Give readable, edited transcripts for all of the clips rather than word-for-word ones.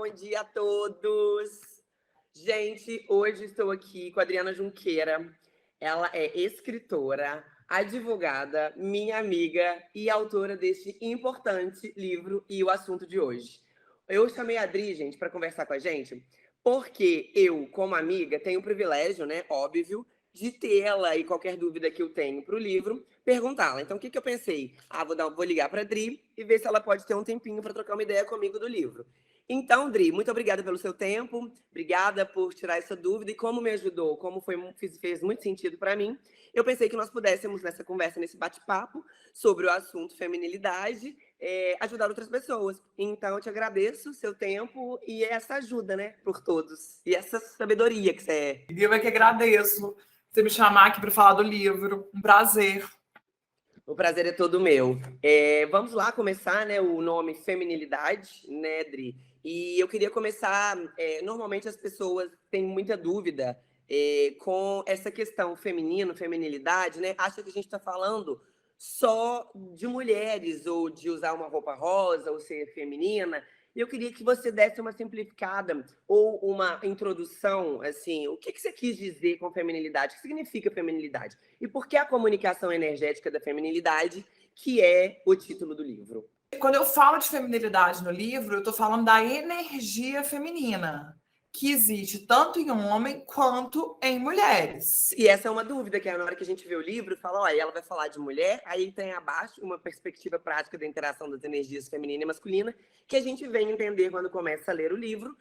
bom dia a todos. Gente, hoje estou aqui com a Adriana Junqueira. Ela é escritora, advogada, minha amiga e autora deste importante livro e o assunto de hoje. Eu chamei a Adri, gente, para conversar com a gente, porque eu, como amiga, tenho o privilégio, né, óbvio, de tê-la e qualquer dúvida que eu tenho para o livro, perguntá-la. Então, o que eu pensei? Vou ligar para a Dri e ver se ela pode ter um tempinho para trocar uma ideia comigo do livro. Então, Dri, muito obrigada pelo seu tempo, obrigada por tirar essa dúvida e como me ajudou, fez muito sentido para mim. Eu pensei que nós pudéssemos, nessa conversa, nesse bate-papo, sobre o assunto feminilidade, ajudar outras pessoas. Então, eu te agradeço o seu tempo e essa ajuda, né, por todos. E essa sabedoria que você é. Eu é que agradeço você me chamar aqui para falar do livro. Um prazer. O prazer é todo meu. Vamos lá começar, né? O nome feminilidade, né, Dri? E eu queria começar. Normalmente as pessoas têm muita dúvida com essa questão feminino, feminilidade, né? Acha que a gente está falando só de mulheres, ou de usar uma roupa rosa, ou ser feminina. E eu queria que você desse uma simplificada ou uma introdução, assim, o que você quis dizer com feminilidade? O que significa feminilidade? E por que a comunicação energética da feminilidade, que é o título do livro? Quando eu falo de feminilidade no livro, eu estou falando da energia feminina, que existe tanto em homem quanto em mulheres. E essa é uma dúvida, que é na hora que a gente vê o livro, fala, olha, ela vai falar de mulher, aí tem abaixo uma perspectiva prática da interação das energias feminina e masculina, que a gente vem entender quando começa a ler o livro,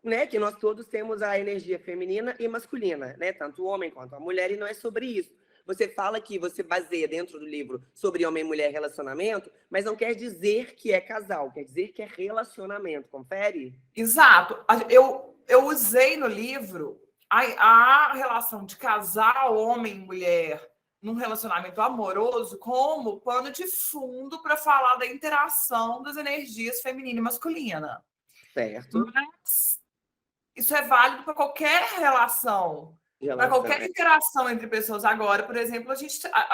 né, que nós todos temos a energia feminina e masculina, né, tanto o homem quanto a mulher, e não é sobre isso. Você fala que você baseia dentro do livro sobre homem e mulher relacionamento, mas não quer dizer que é casal, quer dizer que é relacionamento, confere? Exato. Eu usei no livro a relação de casal, homem e mulher, num relacionamento amoroso, como pano de fundo para falar da interação das energias feminina e masculina. Certo. Mas isso é válido para qualquer relação. Para qualquer interação entre pessoas. Agora, por exemplo,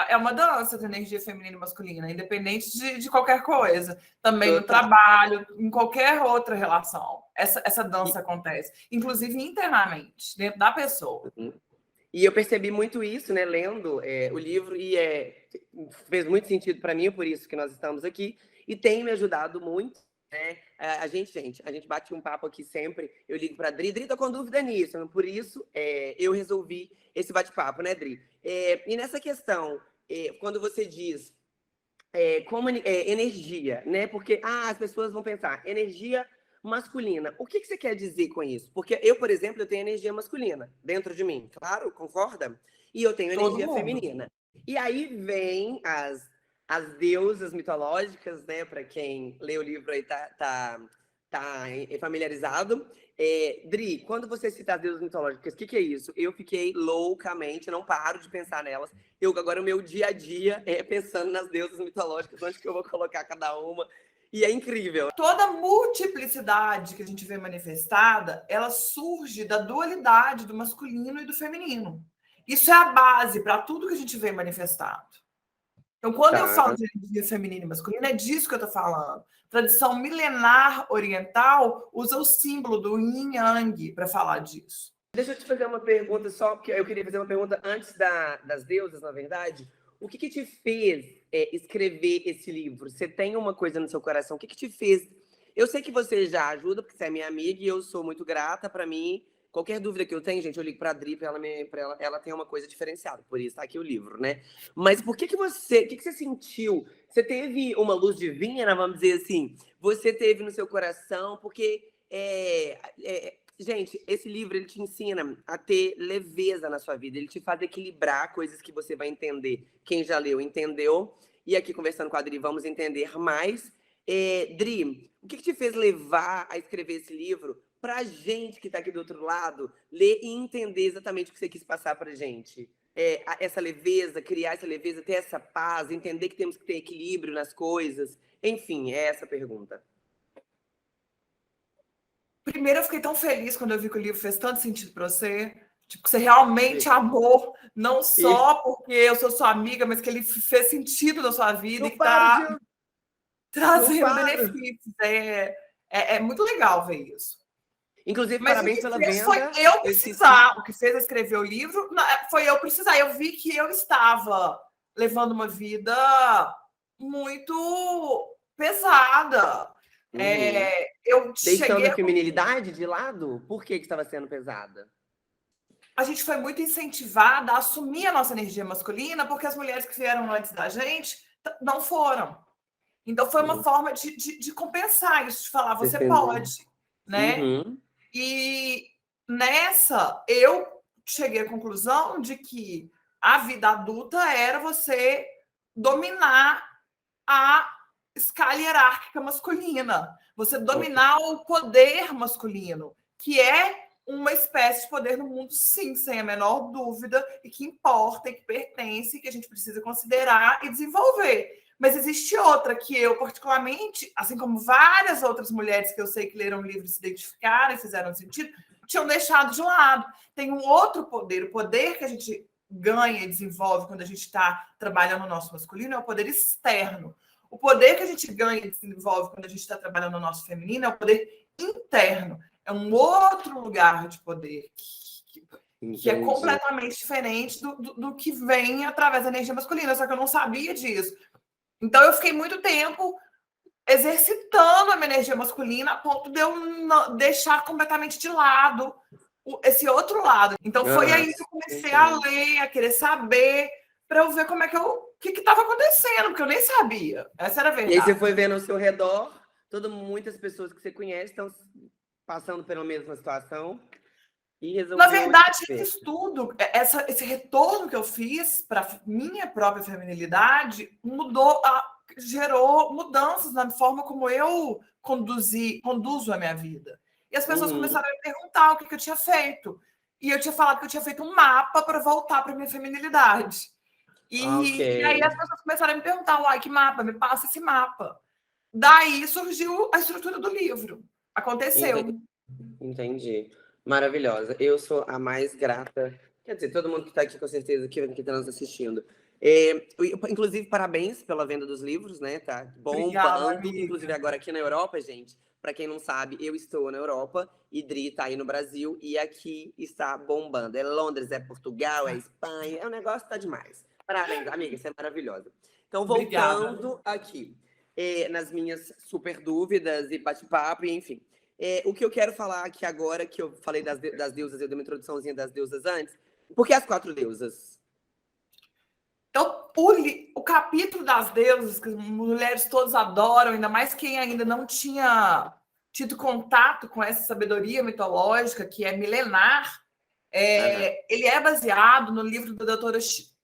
é uma dança de energia feminina e masculina, independente de qualquer coisa. Também no trabalho, em qualquer outra relação. Essa dança acontece, inclusive internamente, dentro da pessoa. E eu percebi muito isso, né, lendo o livro, e fez muito sentido para mim, por isso que nós estamos aqui, e tem me ajudado muito. A gente bate um papo aqui sempre, eu ligo para a Dri, tô com dúvida nisso, por isso eu resolvi esse bate-papo, né, Dri? E nessa questão, quando você diz energia, né? Porque as pessoas vão pensar, energia masculina. O que você quer dizer com isso? Porque eu, por exemplo, eu tenho energia masculina dentro de mim, claro, concorda? E eu tenho energia feminina. E aí vem as deusas mitológicas, né? Para quem lê o livro aí tá familiarizado. Dri, quando você cita as deusas mitológicas, o que é isso? Eu fiquei loucamente, não paro de pensar nelas. Agora, o meu dia a dia é pensando nas deusas mitológicas, onde que eu vou colocar cada uma. E é incrível. Toda multiplicidade que a gente vê manifestada, ela surge da dualidade do masculino e do feminino. Isso é a base para tudo que a gente vê manifestado. Então, quando eu falo de energia feminina e masculina, é disso que eu estou falando. Tradição milenar oriental usa o símbolo do yin yang para falar disso. Deixa eu te fazer uma pergunta só, porque eu queria fazer uma pergunta antes das deusas, na verdade. O que te fez escrever esse livro? Você tem uma coisa no seu coração? O que te fez? Eu sei que você já ajuda, porque você é minha amiga, e eu sou muito grata. Para mim, qualquer dúvida que eu tenho, gente, eu ligo para a Dri, ela tem uma coisa diferenciada, por isso tá aqui o livro, né? Mas por que você sentiu? Você teve uma luz divina, vamos dizer assim? Você teve no seu coração? Porque gente, esse livro ele te ensina a ter leveza na sua vida, ele te faz equilibrar coisas que você vai entender. Quem já leu, entendeu. E aqui, conversando com a Dri, vamos entender mais. Dri, o que te fez levar a escrever esse livro para a gente que está aqui do outro lado ler e entender exatamente o que você quis passar para a gente? Essa leveza, criar essa leveza, ter essa paz, entender que temos que ter equilíbrio nas coisas. Enfim, é essa a pergunta. Primeiro, eu fiquei tão feliz quando eu vi que o livro fez tanto sentido para você. Tipo, que você realmente amou, não só porque eu sou sua amiga, mas que ele fez sentido na sua vida e que está trazendo benefícios. É muito legal ver isso. Inclusive, Mas parabéns o que pela fez venda. foi eu precisar. O que fez eu escrever o livro foi eu precisar. Eu vi que eu estava levando uma vida muito pesada. Eu Deixando cheguei a feminilidade de lado? Por que estava sendo pesada? A gente foi muito incentivada a assumir a nossa energia masculina, porque as mulheres que vieram antes da gente não foram. Então, foi uma forma de compensar isso, de falar, você pode, né? Uhum. E nessa, eu cheguei à conclusão de que a vida adulta era você dominar a escala hierárquica masculina, você dominar o poder masculino, que é uma espécie de poder no mundo, sim, sem a menor dúvida, e que importa, e que pertence, e que a gente precisa considerar e desenvolver. Mas existe outra que eu, particularmente, assim como várias outras mulheres que eu sei que leram o livro e se identificaram e fizeram sentido, tinham deixado de lado. Tem um outro poder, o poder que a gente ganha e desenvolve quando a gente está trabalhando no nosso masculino é o poder externo. O poder que a gente ganha e desenvolve quando a gente está trabalhando no nosso feminino é o poder interno. É um outro lugar de poder que é completamente diferente do que vem através da energia masculina, só que eu não sabia disso. Então, eu fiquei muito tempo exercitando a minha energia masculina a ponto de eu deixar completamente de lado esse outro lado. Então, foi aí que eu comecei a ler, a querer saber, para eu ver como é que o que estava acontecendo, porque eu nem sabia. Essa era a verdade. E aí você foi vendo ao seu redor, muitas pessoas que você conhece estão passando pela mesma situação. Na verdade, esse estudo, esse retorno que eu fiz para minha própria feminilidade gerou mudanças na forma como eu conduzo a minha vida. E as pessoas começaram a me perguntar o que eu tinha feito. E eu tinha falado que eu tinha feito um mapa para voltar para minha feminilidade. E aí as pessoas começaram a me perguntar, uai, que mapa? Me passa esse mapa. Daí surgiu a estrutura do livro. Aconteceu. Entendi. Maravilhosa. Eu sou a mais grata. Quer dizer, todo mundo que está aqui, com certeza, que está nos assistindo. Inclusive, parabéns pela venda dos livros, né? Tá bombando. Inclusive, agora aqui na Europa, gente. Para quem não sabe, eu estou na Europa e Dri está aí no Brasil e aqui está bombando. É Londres, é Portugal, é Espanha. O negócio está demais. Parabéns, amiga. Você é maravilhosa. Então, voltando aqui nas minhas super dúvidas e bate-papo, e enfim. O que eu quero falar aqui agora, que eu falei das deusas, eu dei uma introduçãozinha das deusas antes, por que as 4 deusas? Então, o capítulo das deusas, que as mulheres todas adoram, ainda mais quem ainda não tinha tido contato com essa sabedoria mitológica, que é milenar, ele é baseado no livro da doutora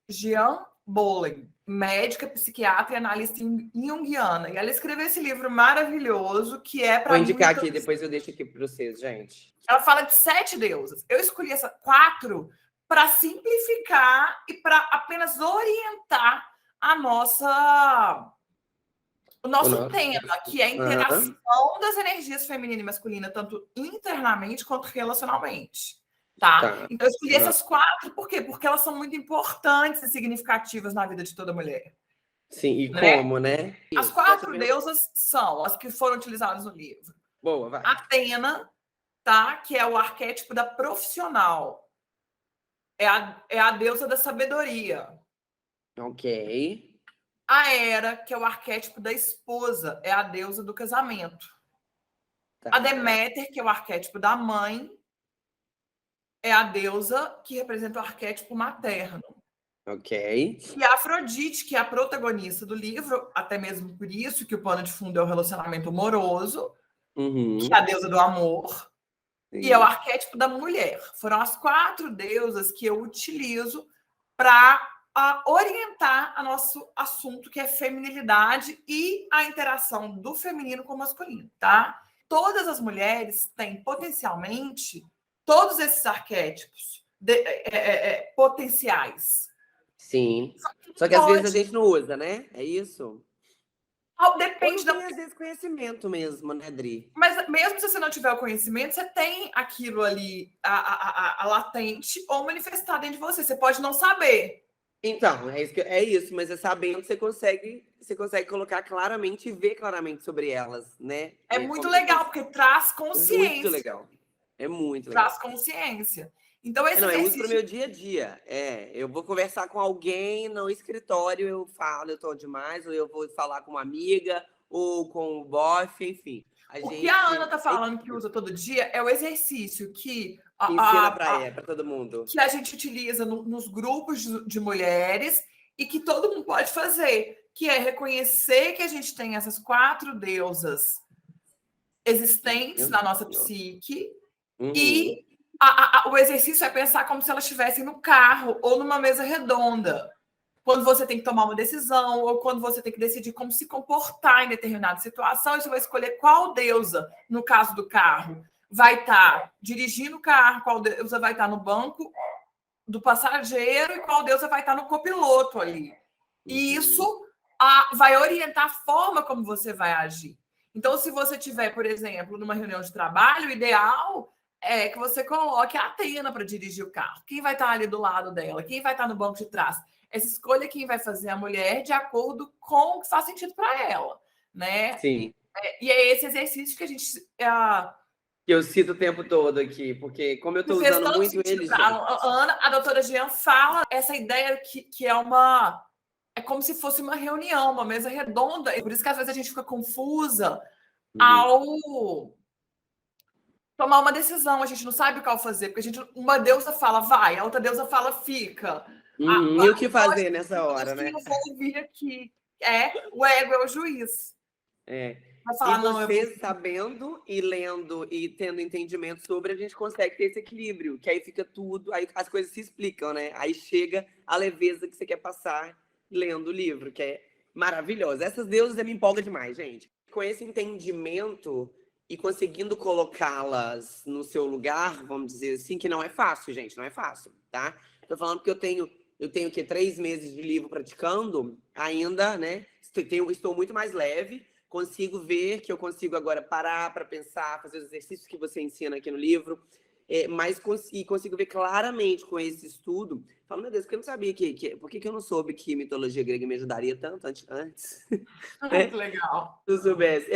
Jean Bollen, médica, psiquiatra e analista junguiana. E ela escreveu esse livro maravilhoso, que é para Vou indicar aqui, depois eu deixo aqui para vocês, gente. Ela fala de 7 deusas. Eu escolhi essas 4 para simplificar e para apenas orientar o nosso tema, que é a interação das energias feminina e masculina, tanto internamente quanto relacionalmente. Tá? Então, eu escolhi essas 4, por quê? Porque elas são muito importantes e significativas na vida de toda mulher. Sim, e como, né? As 4 deusas são as que foram utilizadas no livro. Boa, vai. Atena, tá? Que é o arquétipo da profissional. É a deusa da sabedoria. Ok. A Hera, que é o arquétipo da esposa, é a deusa do casamento. Tá. A Deméter, que é o arquétipo da mãe, é a deusa que representa o arquétipo materno. Ok. E a Afrodite, que é a protagonista do livro, até mesmo por isso que o pano de fundo é o relacionamento amoroso, que é a deusa do amor, e é o arquétipo da mulher. Foram as 4 deusas que eu utilizo para orientar a nosso assunto, que é feminilidade e a interação do feminino com o masculino, tá? Todas as mulheres têm potencialmente todos esses arquétipos potenciais. Sim. Só que às vezes a gente não usa, né? É isso? Depende às vezes, conhecimento mesmo, né, Dri? Mas mesmo se você não tiver o conhecimento, você tem aquilo ali, a latente ou manifestado dentro de você. Você pode não saber. Então, é isso, mas é sabendo que você consegue colocar claramente e ver claramente sobre elas, né? É muito legal, porque traz consciência. Muito legal. É muito legal. Traz consciência. Então, esse Não, eu uso exercício... pro meu dia a dia. Eu vou conversar com alguém no escritório, eu falo, eu tô demais, ou eu vou falar com uma amiga, ou com o bofe, enfim. A O que a Ana gente está falando que usa todo dia é o exercício que ensina para todo mundo. que a gente utiliza nos grupos de mulheres e que todo mundo pode fazer, que é reconhecer que a gente tem essas 4 deusas existentes na nossa psique e o exercício é pensar como se elas estivessem no carro ou numa mesa redonda. Quando você tem que tomar uma decisão ou quando você tem que decidir como se comportar em determinada situação, você vai escolher qual deusa, no caso do carro, vai estar dirigindo o carro, qual deusa vai estar no banco do passageiro e qual deusa vai estar no copiloto ali. E isso vai orientar a forma como você vai agir. Então, se você tiver, por exemplo, numa reunião de trabalho, o ideal é que você coloque a Atena para dirigir o carro. Quem vai estar ali do lado dela? Quem vai estar no banco de trás? Essa escolha quem vai fazer a mulher de acordo com o que faz sentido para ela, né? Sim. E é esse exercício que a gente... que eu cito o tempo todo aqui, porque como eu estou usando muito ele, gente... A doutora Jean fala essa ideia que é como se fosse uma reunião, uma mesa redonda. Por isso que às vezes a gente fica confusa ao tomar uma decisão. A gente não sabe o que fazer, porque uma deusa fala vai, a outra deusa fala fica. E o que fazer nessa hora, né? Eu vou ouvir aqui. O ego é o juiz. Falar, você sabendo e lendo e tendo entendimento sobre, a gente consegue ter esse equilíbrio, que aí fica tudo, aí as coisas se explicam, né? Aí chega a leveza que você quer passar lendo o livro, que é maravilhoso. Essas deusas me empolgam demais, gente. Com esse entendimento e conseguindo colocá-las no seu lugar, vamos dizer assim, que não é fácil, gente, não é fácil, tá? Tô falando porque eu tenho o quê? 3 meses de livro praticando, ainda, né? Estou muito mais leve, consigo ver que eu consigo agora parar para pensar, fazer os exercícios que você ensina aqui no livro, mas consigo ver claramente com esse estudo. Falo, meu Deus, porque eu não sabia por que eu não soube que mitologia grega me ajudaria tanto antes? Muito legal. Se eu soubesse.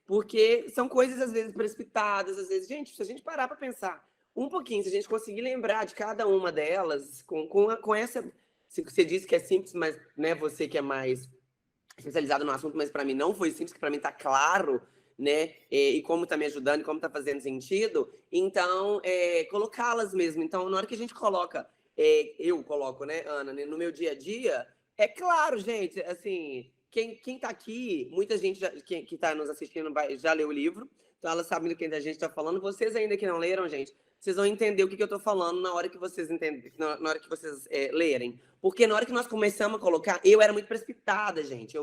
Porque são coisas, às vezes, precipitadas, às vezes, gente, se a gente parar para pensar um pouquinho, se a gente conseguir lembrar de cada uma delas, com essa... Você disse que é simples, mas né, você que é mais especializado no assunto, mas para mim não foi simples, que para mim tá claro, né? E como tá me ajudando, e como tá fazendo sentido. Então, colocá-las mesmo. Então, na hora que a gente coloca, eu coloco, né, Ana, no meu dia a dia, é claro, gente, assim, quem tá aqui, muita gente que tá nos assistindo já leu o livro, então elas sabem do que a gente tá falando. Vocês ainda que não leram, gente, vocês vão entender o que eu tô falando na hora que vocês na hora que vocês lerem. Porque na hora que nós começamos a colocar, eu era muito precipitada, gente.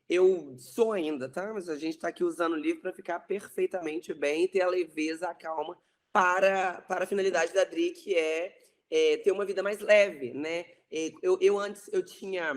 Eu sou ainda, tá? Mas a gente tá aqui usando o livro para ficar perfeitamente bem e ter a leveza, a calma para a finalidade da Dri, que é ter uma vida mais leve, né? Eu antes, eu tinha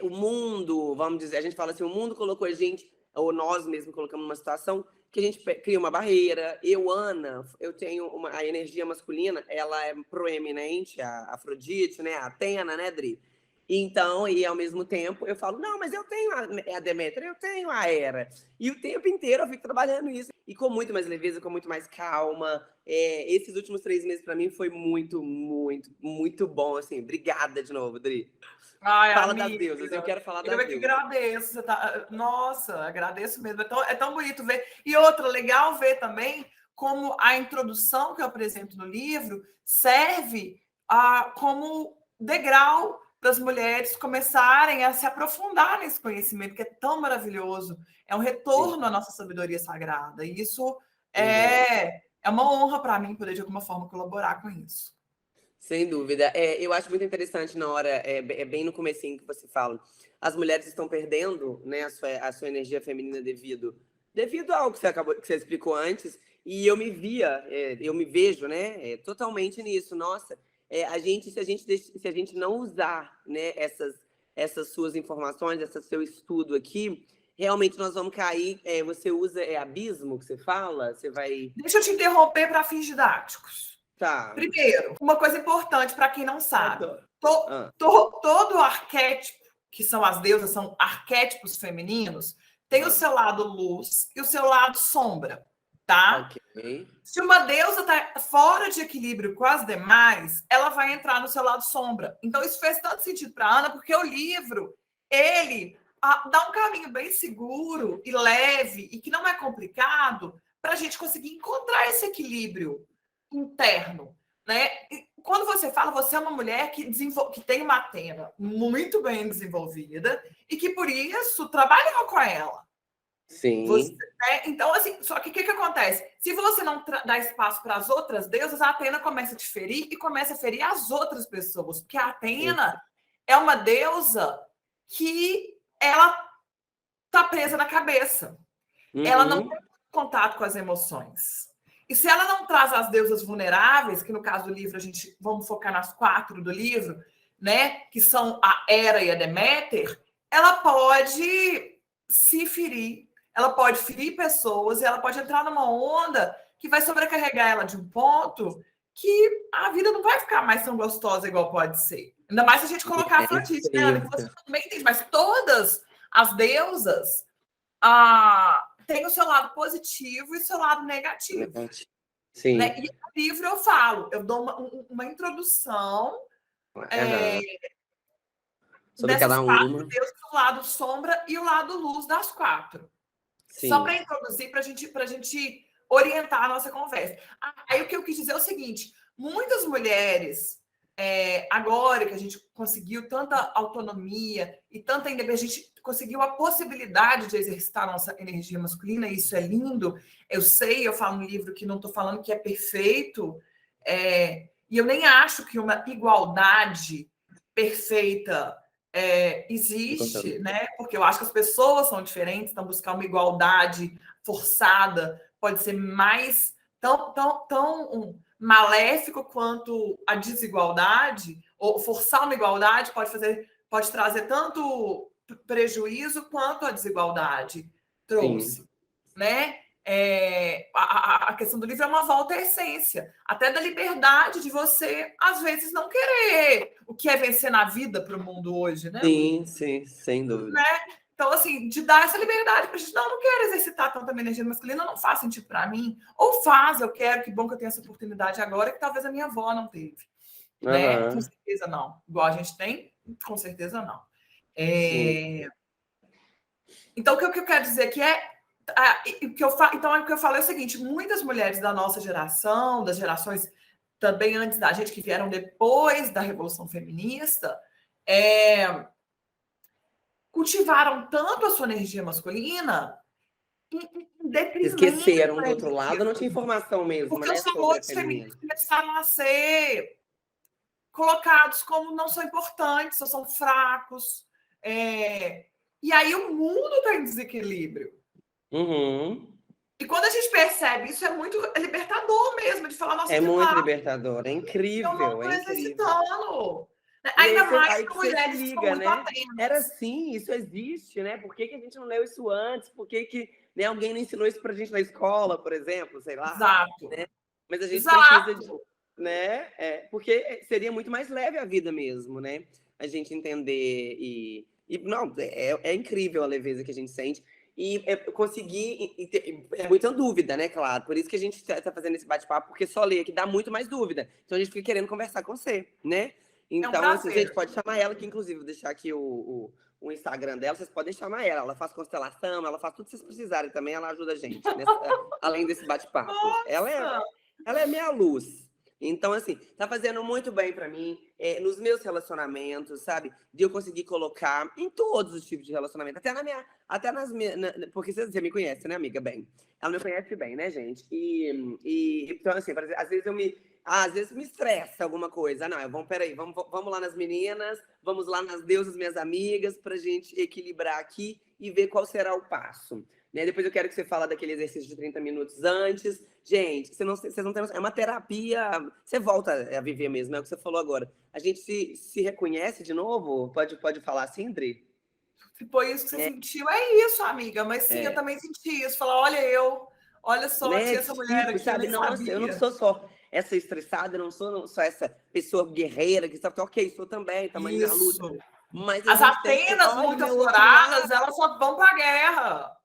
o mundo, vamos dizer, a gente fala assim, o mundo colocou a gente, ou nós mesmos colocamos numa situação que a gente cria uma barreira. Ana, eu tenho a energia masculina, ela é proeminente, a Afrodite, né? A Atena, né, Dri? Então, e ao mesmo tempo, eu falo, não, mas eu tenho a Deméter, eu tenho a Hera. E o tempo inteiro eu fico trabalhando isso. E com muito mais leveza, com muito mais calma. Esses últimos 3 meses, para mim, foi muito, muito, muito bom, assim. Obrigada de novo, Dri. Fala amiga das deusas, eu quero falar das deusas. Eu que agradeço. Nossa, agradeço mesmo. É tão bonito ver. E outra, legal ver também como a introdução que eu apresento no livro serve como degrau para as mulheres começarem a se aprofundar nesse conhecimento que é tão maravilhoso. É um retorno à nossa sabedoria sagrada. E isso é uma honra para mim poder, de alguma forma, colaborar com isso. Sem dúvida. Eu acho muito interessante na hora, bem no comecinho que você fala, as mulheres estão perdendo, né, a sua energia feminina devido ao que você explicou antes, e eu me vejo, né, totalmente nisso. Nossa, se a gente não usar, né, essas suas informações, esse seu estudo aqui, realmente nós vamos cair. Você usa abismo que você fala? Você vai... Deixa eu te interromper para fins didáticos. Tá. Primeiro, uma coisa importante para quem não sabe. Todo arquétipo, que são as deusas, são arquétipos femininos, tem o seu lado luz e o seu lado sombra, tá? Ok. Se uma deusa está fora de equilíbrio com as demais, ela vai entrar no seu lado sombra. Então, isso fez tanto sentido para Ana, porque o livro, ele dá um caminho bem seguro e leve, e que não é complicado, para a gente conseguir encontrar esse equilíbrio interno. Né? E quando você fala, você é uma mulher que tem uma antena muito bem desenvolvida e que, por isso, trabalhou com ela. Sim. Você, né? Então, assim, só que o que acontece? Se você não dá espaço para as outras deusas, a Atena começa a te ferir e começa a ferir as outras pessoas. Porque a Atena é uma deusa que ela está presa na cabeça. Ela não tem contato com as emoções. E se ela não traz as deusas vulneráveis, que no caso do livro, vamos focar nas 4 do livro, né? Que são a Hera e a Deméter, ela pode se ferir. Ela pode ferir pessoas e ela pode entrar numa onda que vai sobrecarregar ela de um ponto que a vida não vai ficar mais tão gostosa igual pode ser. Ainda mais se a gente colocar a Afrodite, né? Você também entende, mas todas as deusas têm o seu lado positivo e o seu lado negativo. Sim. Né? E no livro eu falo, eu dou uma introdução sobre cada uma. Deus, o lado sombra e o lado luz das 4. Sim. Só para introduzir, para a gente orientar a nossa conversa. Aí o que eu quis dizer é o seguinte: muitas mulheres, agora que a gente conseguiu tanta autonomia e tanta independência, a gente conseguiu a possibilidade de exercitar a nossa energia masculina, e isso é lindo. Eu sei, eu falo no livro que não estou falando que é perfeito, e eu nem acho que uma igualdade perfeita existe, né? Porque eu acho que as pessoas são diferentes, então buscar uma igualdade forçada pode ser mais tão maléfico quanto a desigualdade, ou forçar uma igualdade pode trazer tanto prejuízo quanto a desigualdade trouxe. Sim. Né? A questão do livro é uma volta à essência, até da liberdade de você, às vezes, não querer o que é vencer na vida para o mundo hoje, né? Sim, sem dúvida. Né? Então, assim, de dar essa liberdade para a gente, não quero exercitar tanta minha energia masculina, não faz sentido para mim, ou faz, eu quero, que bom que eu tenho essa oportunidade agora, que talvez a minha avó não teve. Né? Com certeza não. Igual a gente tem, com certeza não. Então, o que eu quero dizer aqui então, o que eu falo é o seguinte: muitas mulheres da nossa geração, das gerações também antes da gente, que vieram depois da Revolução Feminista, cultivaram tanto a sua energia masculina em detrimento. Esqueceram do outro lado, não tinha informação mesmo. Porque os valores femininos começaram a ser colocados como não são importantes, ou são fracos. E aí o mundo está em desequilíbrio. E quando a gente percebe isso, é muito libertador mesmo, de falar, nossa, muito libertador, é incrível. Eu não estou exercitando. Ainda mais para mulheres que são muito atentas. Era assim, isso existe, né? Por que a gente não leu isso antes? Por que né, alguém não ensinou isso pra gente na escola, por exemplo? Sei lá. Exato. Né? Mas a gente precisa de... Né? Porque seria muito mais leve a vida mesmo, né? A gente entender e não, é incrível a leveza que a gente sente. E eu consegui... É muita dúvida, né? Claro. Por isso que a gente está fazendo esse bate-papo, porque só ler aqui dá muito mais dúvida. Então a gente fica querendo conversar com você, né? Então, assim, gente, pode chamar ela, que inclusive vou deixar aqui o Instagram dela, vocês podem chamar ela. Ela faz constelação, ela faz tudo que vocês precisarem também, ela ajuda a gente, além desse bate-papo. Ela é minha luz. Então, assim, tá fazendo muito bem para mim, nos meus relacionamentos, sabe? De eu conseguir colocar em todos os tipos de relacionamento, até nas minhas... Porque você me conhece, né, amiga? Bem, ela me conhece bem, né, gente? Então, assim, às vezes me estressa alguma coisa. Vamos lá nas meninas, vamos lá nas deusas, minhas amigas, pra gente equilibrar aqui e ver qual será o passo. Né? Depois eu quero que você fale daquele exercício de 30 minutos antes. Gente, vocês não têm noção, é uma terapia, você volta a viver mesmo, é o que você falou agora. A gente se reconhece de novo? Pode falar assim, André? Foi isso que você sentiu? É isso, amiga. Mas sim, eu também senti isso. Falar, olha só, né? essa mulher aqui, sabe? Nossa, eu não sou só essa estressada, eu não sou só essa pessoa guerreira que sabe, ok, sou também, tamanho da luta. Mas as Atenas muito afloradas, elas só vão para a guerra.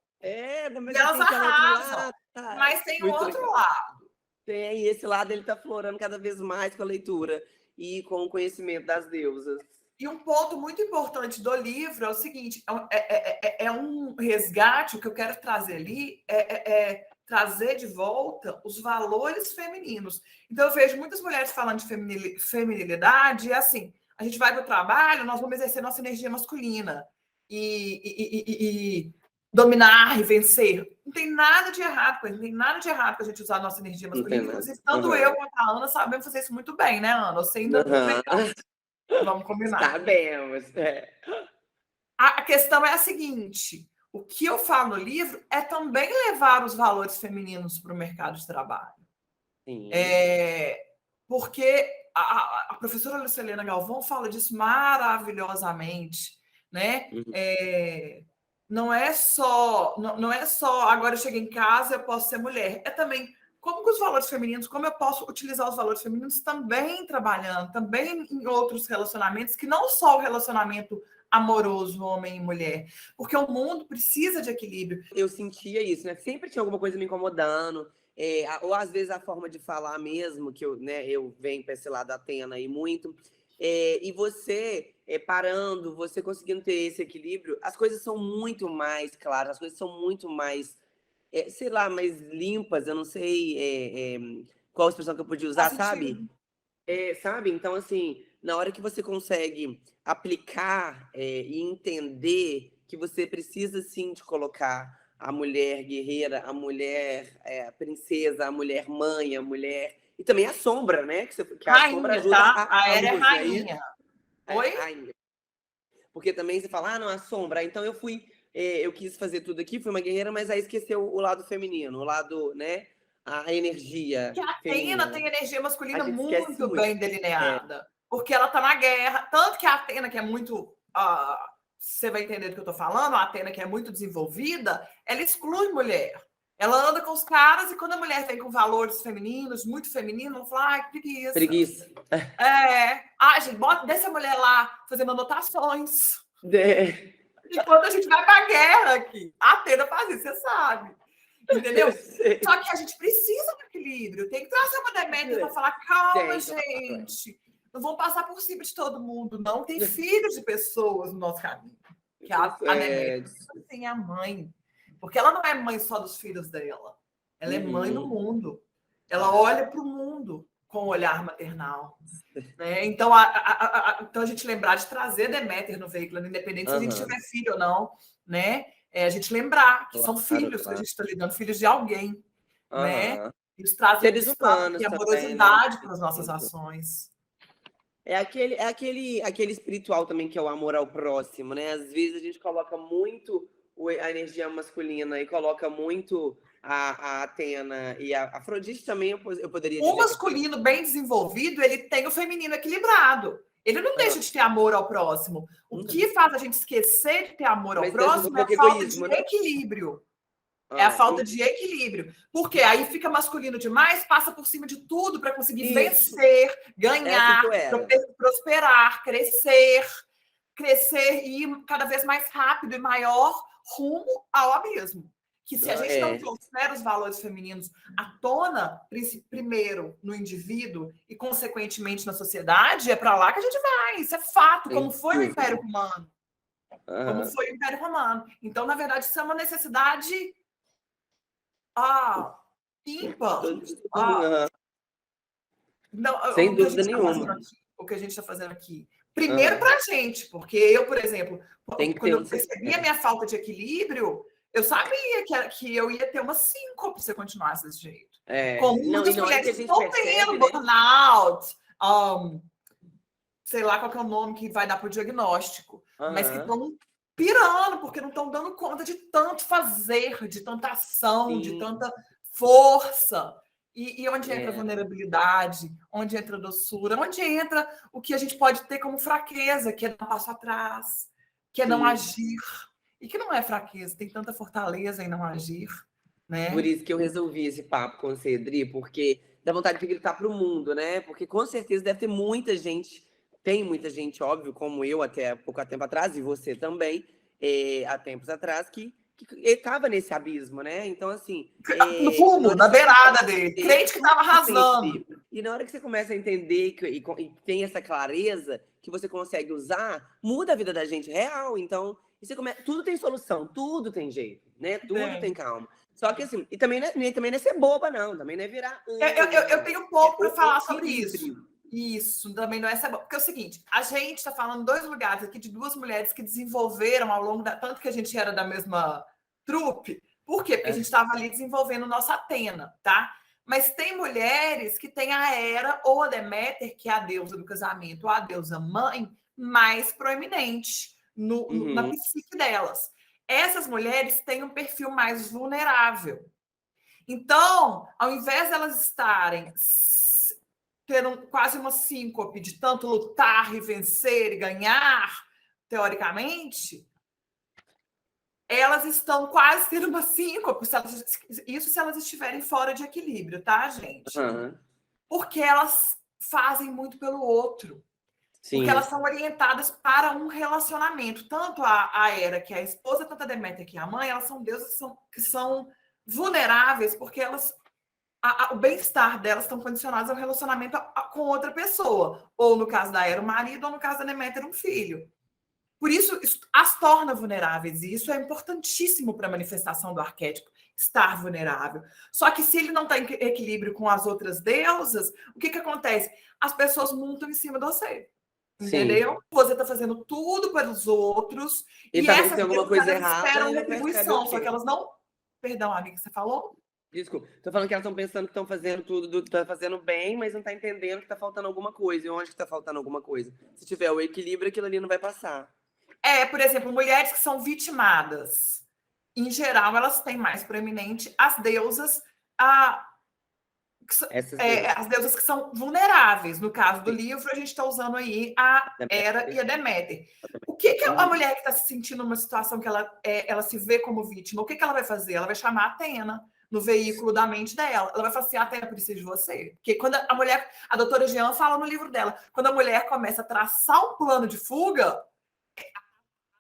Mas E elas tem aquela outro arrasam. lado, tá? Mas tem o Muito outro legal. lado. Tem, e esse lado ele tá florando cada vez mais com a leitura e com o conhecimento das deusas. E um ponto muito importante do livro é o seguinte: é um resgate. O que eu quero trazer ali é trazer de volta os valores femininos. Então, eu vejo muitas mulheres falando de feminilidade, e assim, a gente vai para o trabalho, nós vamos exercer nossa energia masculina e dominar e vencer. Não tem nada de errado com isso, não tem nada de errado com a gente usar a nossa energia masculina. Inclusive, tanto eu quanto a Ana sabemos fazer isso muito bem, né, Ana? Você ainda melhor. Vamos combinar. Sabemos. A questão é a seguinte: o que eu falo no livro é também levar os valores femininos para o mercado de trabalho. Sim. Porque a professora Lucilena Galvão fala disso maravilhosamente, né? Não é só agora eu cheguei em casa, eu posso ser mulher. É também como que os valores femininos, como eu posso utilizar os valores femininos também trabalhando, também em outros relacionamentos, que não só o relacionamento amoroso, homem e mulher, porque o mundo precisa de equilíbrio. Eu sentia isso, né? Sempre tinha alguma coisa me incomodando, ou às vezes a forma de falar mesmo, que eu venho para esse lado da Atena aí muito, e você parando, você conseguindo ter esse equilíbrio, as coisas são muito mais claras, as coisas são muito mais, sei lá, mais limpas, eu não sei qual a expressão que eu podia usar, sabe? Sabe? Então, assim, na hora que você consegue aplicar e entender que você precisa, sim, de colocar a mulher guerreira, a mulher princesa, a mulher mãe, a mulher... E também a sombra, né? Que a sombra Rainha, ajuda tá? A a Era é luz, né? rainha. Oi? Rainha. Porque também você fala, não, a sombra. Então eu quis fazer tudo aqui, fui uma guerreira, mas aí esqueceu o lado feminino, o lado, né? A energia Que a Atena feminina. tem energia A masculina gente esquece muito muito. bem delineada. Porque ela tá na guerra. Tanto que a Atena, que é muito. Você vai entender do que eu tô falando, a Atena, que é muito desenvolvida, ela exclui mulher. Ela anda com os caras e quando a mulher vem com valores femininos, muito femininos, ela fala, ai, que preguiça. Preguiça. Gente, deixa a mulher lá fazendo anotações. É. Enquanto a gente vai pra guerra aqui. A Atena faz isso, você sabe. Entendeu? Só que a gente precisa do equilíbrio. Tem que trazer uma Deméter para falar, calma, gente. Não vão passar por cima de todo mundo, não. Tem filhos de pessoas no nosso caminho. Que a Deméter tem a mãe. Porque ela não é mãe só dos filhos dela. Ela é mãe do mundo. Ela olha para o mundo com o olhar maternal. Né? Então, então, a gente lembrar de trazer Deméter no veículo, independente se a gente tiver filho ou não, né? A gente lembrar que são filhos que a gente está lidando, filhos de alguém, né? Isso traz seres humanos e amorosidade também, né? para as nossas ações. É aquele espiritual também, que é o amor ao próximo, né? Às vezes a gente coloca muito a energia masculina e coloca muito a Atena e a Afrodite também, eu poderia dizer. O masculino bem desenvolvido, ele tem o feminino equilibrado. Ele não deixa de ter amor ao próximo. O que faz a gente esquecer de ter amor ao próximo é a falta de equilíbrio. É a falta de equilíbrio. Porque aí fica masculino demais, passa por cima de tudo para conseguir vencer, ganhar, prosperar, crescer e ir cada vez mais rápido e maior rumo ao abismo. Que se a gente não trouxer os valores femininos à tona, primeiro no indivíduo e, consequentemente, na sociedade, é para lá que a gente vai. Isso é fato, como foi o Império Romano. Como foi o Império Romano. Então, na verdade, isso é uma necessidade ímpar. Sem dúvida nenhuma. O que a gente está fazendo aqui. Primeiro para a gente, porque eu, por exemplo, quando eu percebi a minha falta de equilíbrio, eu sabia que eu ia ter uma síncope se eu continuasse desse jeito. Como muitas mulheres estão tendo burnout, sei lá qual que é o nome que vai dar para o diagnóstico, mas que estão pirando, porque não estão dando conta de tanto fazer, de tanta ação, de tanta força. E onde entra a vulnerabilidade, onde entra a doçura, onde entra o que a gente pode ter como fraqueza, que é dar um passo atrás, que é não agir. E que não é fraqueza, tem tanta fortaleza em não agir. Né? Por isso que eu resolvi esse papo com o Cedri, porque dá vontade de gritar para o mundo, né? Porque com certeza deve ter muita gente, tem muita gente, óbvio, como eu até pouco tempo atrás, e você também, há tempos atrás, que ele estava nesse abismo, né? Então, assim. No fundo, na beirada dele. Crente que estava arrasando. E na hora que você começa a entender e tem essa clareza que você consegue usar, muda a vida da gente real. Então, tudo tem solução, tudo tem jeito, né? Tudo tem calma. Só que assim, e também não é ser boba, não. Também não é virar. Eu tenho um pouco para falar sobre isso. Isso, também não é essa. Porque é o seguinte, a gente está falando 2 lugares aqui de 2 mulheres que desenvolveram ao longo da. Tanto que a gente era da mesma trupe. Por quê? Porque a gente estava ali desenvolvendo nossa Atena, tá? Mas tem mulheres que têm a Hera ou a Deméter, que é a deusa do casamento, ou a deusa mãe, mais proeminente na psique delas. Essas mulheres têm um perfil mais vulnerável. Então, ao invés de elas estarem tendo quase uma síncope de tanto lutar e vencer e ganhar, teoricamente, elas estão quase tendo uma síncope, isso se elas estiverem fora de equilíbrio, tá, gente? Porque elas fazem muito pelo outro. Sim. Porque elas são orientadas para um relacionamento. Tanto a Hera, que é a esposa, tanto a Deméter, que é a mãe, elas são deusas que são vulneráveis, porque elas o bem-estar delas estão condicionados ao relacionamento com outra pessoa. Ou, no caso da Hera, o marido, ou no caso da Deméter, um filho. Por isso as torna vulneráveis. E isso é importantíssimo para a manifestação do arquétipo, estar vulnerável. Só que se ele não está em equilíbrio com as outras deusas, o que acontece? As pessoas montam em cima de você. Entendeu? Sim. Você está fazendo tudo pelos outros. E essas tem alguma coisa errada, esperam retribuição. Só que elas não... Perdão, amiga, você falou? Desculpa, tô falando que elas estão pensando que estão fazendo tudo, tá fazendo bem, mas não tá entendendo que tá faltando alguma coisa. E onde que tá faltando alguma coisa? Se tiver o equilíbrio, aquilo ali não vai passar. Por exemplo, mulheres que são vitimadas. Em geral, elas têm mais proeminente as deusas, as deusas que são vulneráveis. No caso do livro, a gente está usando aí a Hera e a Deméter. O que a mulher que está se sentindo numa situação que ela se vê como vítima, o que ela vai fazer? Ela vai chamar a Atena no veículo da mente dela. Ela vai falar assim, Atena, precisa de você. Porque quando a doutora Jean fala no livro dela, quando a mulher começa a traçar um plano de fuga, a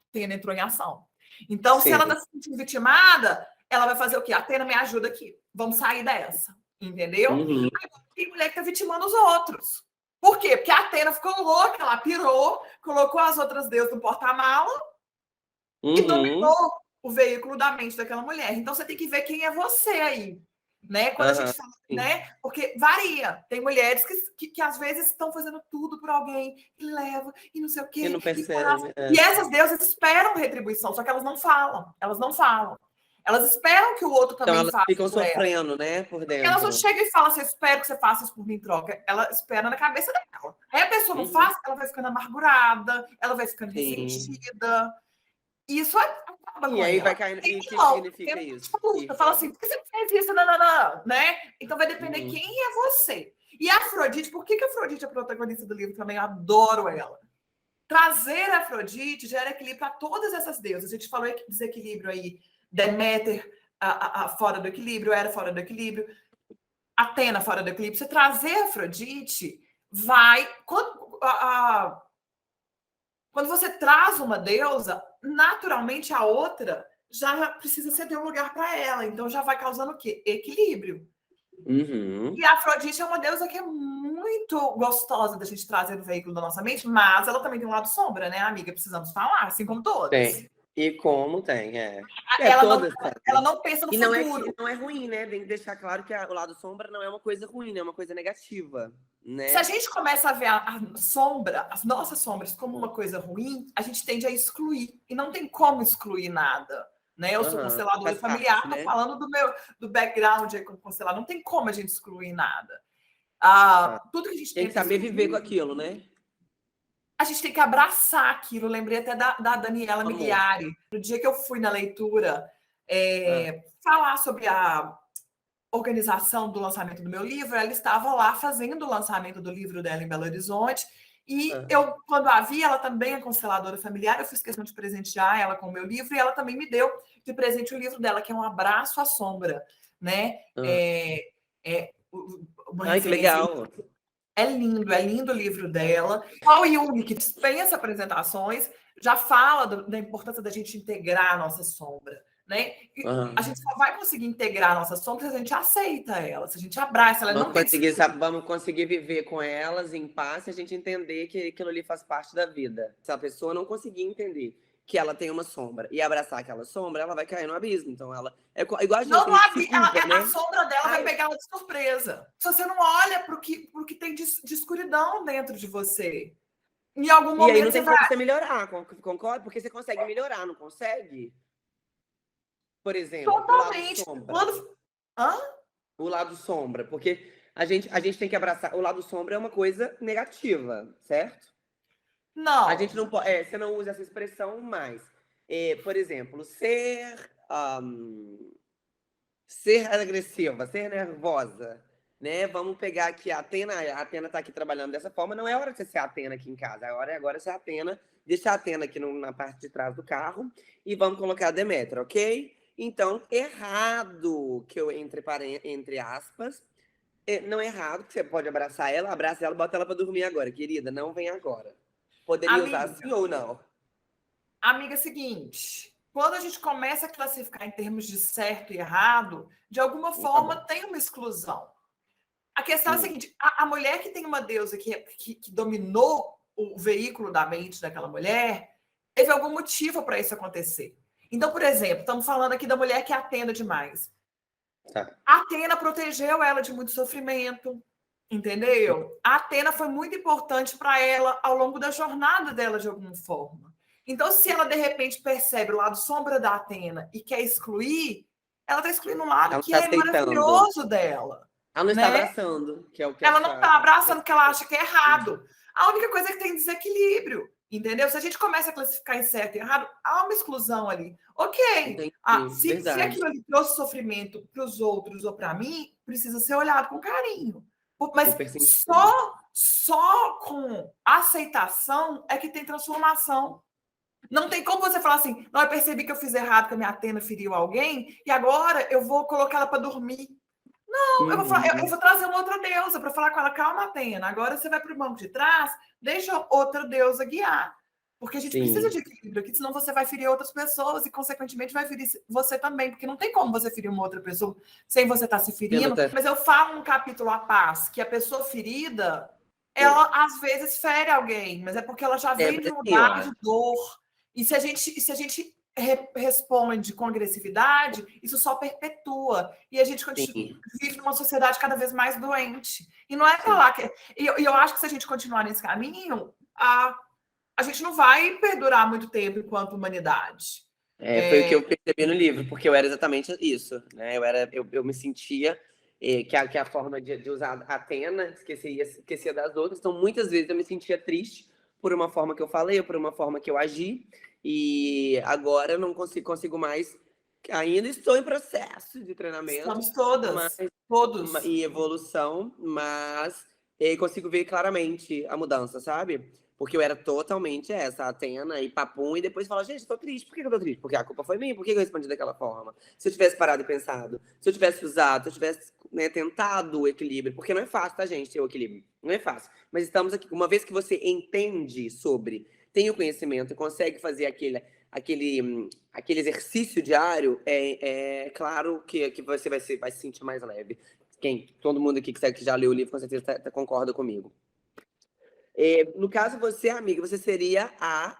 Atena entrou em ação. Então, se ela está se sentindo vitimada, ela vai fazer o quê? Atena, me ajuda aqui. Vamos sair dessa. Entendeu? Aí tem mulher que está vitimando os outros. Por quê? Porque a Atena ficou louca, ela pirou, colocou as outras deusas no porta-mala e dominou o veículo da mente daquela mulher. Então, você tem que ver quem é você aí. Né? Quando a gente fala, né? Porque varia. Tem mulheres que às vezes estão fazendo tudo por alguém e leva e não sei o quê. E não percebe. E essas deusas esperam retribuição, só que elas não falam. Elas não falam. Elas esperam que o outro também faça. Então, elas ficam sofrendo, né? Por dentro. Elas não chegam e falam assim, eu espero que você faça isso por mim em troca. Ela espera na cabeça dela. Aí a pessoa não faz, ela vai ficando amargurada, ela vai ficando ressentida. Isso acaba com ela. E aí ela. vai caindo. E o que significa isso? Fala assim, por que você não fez isso? Não, né? Então vai depender quem é você. E a Afrodite, por que a Afrodite é a protagonista do livro também? Eu adoro ela. Trazer a Afrodite gera equilíbrio para todas essas deusas. A gente falou desequilíbrio aí. Deméter fora do equilíbrio, Hera fora do equilíbrio, Atena fora do equilíbrio. Você trazer a Afrodite vai... Quando você traz uma deusa, naturalmente a outra já precisa ceder um lugar para ela. Então já vai causando o quê? Equilíbrio. E a Afrodite é uma deusa que é muito gostosa da gente trazer no veículo da nossa mente, mas ela também tem um lado sombra, né, amiga? Precisamos falar, assim como todas. Tem. E como tem, ela não pensa no futuro. E não é ruim, né? Tem que deixar claro que o lado sombra não é uma coisa ruim, né? É uma coisa negativa, né? Se a gente começa a ver a sombra, as nossas sombras, como uma coisa ruim, a gente tende a excluir. E não tem como excluir nada. Né? Eu sou consteladora familiar, tô falando do background como consteladora. Não tem como a gente excluir nada. Tudo que a gente tem que saber viver com aquilo, né? A gente tem que abraçar aquilo. Lembrei até da Daniela Migliari. No dia que eu fui na leitura falar sobre a organização do lançamento do meu livro, ela estava lá fazendo o lançamento do livro dela em Belo Horizonte. E eu, quando a vi, ela também é consteladora familiar, eu fiz questão de presentear ela com o meu livro e ela também me deu de presente o livro dela, que é Um Abraço à Sombra. Né? Que legal! É lindo o livro dela. Paul Jung, que dispensa apresentações, já fala da importância da gente integrar a nossa sombra, né? E Aham. a gente só vai conseguir integrar a nossa sombra se a gente aceita ela, se a gente abraça ela. Não tem Vamos conseguir viver com elas em paz se a gente entender que aquilo ali faz parte da vida. Se a pessoa não conseguir entender que ela tem uma sombra e abraçar aquela sombra, ela vai cair no abismo. Então ela igual a gente, não, a gente se culpa, a né? sombra dela vai Ai, pegar ela de surpresa. Se você não olha para o que tem de escuridão dentro de você, em algum e aí não momento você tem vai. como você melhorar, concorda? Porque você consegue melhorar, não consegue? Por exemplo, o lado Totalmente. sombra. Quando. Hã? O lado sombra, porque a gente tem que abraçar. O lado sombra é uma coisa negativa, certo? A Não. gente não pode. Você não usa essa expressão mais. Por exemplo, ser agressiva, ser nervosa, né? Vamos pegar aqui a Atena. A Atena tá aqui trabalhando dessa forma. Não é hora de você ser a Atena aqui em casa. A hora é agora ser a Atena. Deixar a Atena aqui na parte de trás do carro e vamos colocar a Deméter, ok? Então, errado, que eu entre aspas, não é errado, que você pode abraçar ela, abraça ela, bota ela pra dormir agora, querida, não vem agora. Poderia usar Amiga, assim ou não? amiga, é o seguinte. Quando a gente começa a classificar em termos de certo e errado, de alguma Tá forma bom. tem uma exclusão. A questão é a Hum, seguinte: a mulher que tem uma deusa que dominou o veículo da mente daquela mulher, teve algum motivo para isso acontecer. Então, por exemplo, estamos falando aqui da mulher que é Atena demais. tá. A Atena protegeu ela de muito sofrimento, entendeu? A Atena foi muito importante para ela ao longo da jornada dela, de alguma forma. Então, se ela de repente percebe o lado sombra da Atena e quer excluir, ela está excluindo um lado Ela não que tá é aceitando. maravilhoso dela, Ela não está né? abraçando, que é o que Ela não essa. está abraçando o que ela acha que é errado. A única coisa é que tem desequilíbrio, entendeu? Se a gente começa a classificar em certo e errado, há uma exclusão ali. Ok, Entendi, se verdade. aquilo ali trouxe sofrimento para os outros ou para mim, precisa ser olhado com carinho. Mas Super sentido. só com aceitação é que tem transformação. Não tem como você falar assim, não, eu percebi que eu fiz errado, que a minha Atena feriu alguém, e agora eu vou colocar ela para dormir. Não, eu vou trazer uma outra deusa para falar com ela, calma, Atena, agora você vai para o banco de trás, deixa outra deusa guiar. Porque a gente precisa Sim. de equilíbrio aqui, senão você vai ferir outras pessoas e, consequentemente, vai ferir você também, porque não tem como você ferir uma outra pessoa sem você estar se ferindo. Mas eu falo um capítulo à paz, que a pessoa ferida, ela às vezes fere alguém, mas é porque ela já vem Mas de um assim, lugar de ó. dor. E se a gente responde com agressividade, isso só perpetua. E a gente Sim, vive numa sociedade cada vez mais doente. E não é para sim. lá que. E eu acho que se a gente continuar nesse caminho, a gente não vai perdurar muito tempo enquanto humanidade. Foi o que eu percebi no livro, porque eu era exatamente isso, né? Eu me sentia que a forma de usar a Atena esquecia das outras. Então, muitas vezes eu me sentia triste por uma forma que eu falei, ou por uma forma que eu agi. E agora eu não consigo mais. Ainda estou em processo de treinamento, Estamos mas, todas, todos. e evolução, mas consigo ver claramente a mudança, sabe? Porque eu era totalmente essa, Atena e papum, e depois fala, gente, eu tô triste. Por que eu tô triste? Porque a culpa foi minha. Por que eu respondi daquela forma? Se eu tivesse parado e pensado, se eu tivesse usado, se eu tivesse, né, tentado o equilíbrio, porque não é fácil, tá, gente, ter o equilíbrio. Não é fácil. Mas estamos aqui, uma vez que você entende sobre, tem o conhecimento, consegue fazer aquele exercício diário, é claro que você vai se sentir mais leve. Todo mundo aqui que já leu o livro, com certeza concorda comigo. No caso, você, amiga, você seria a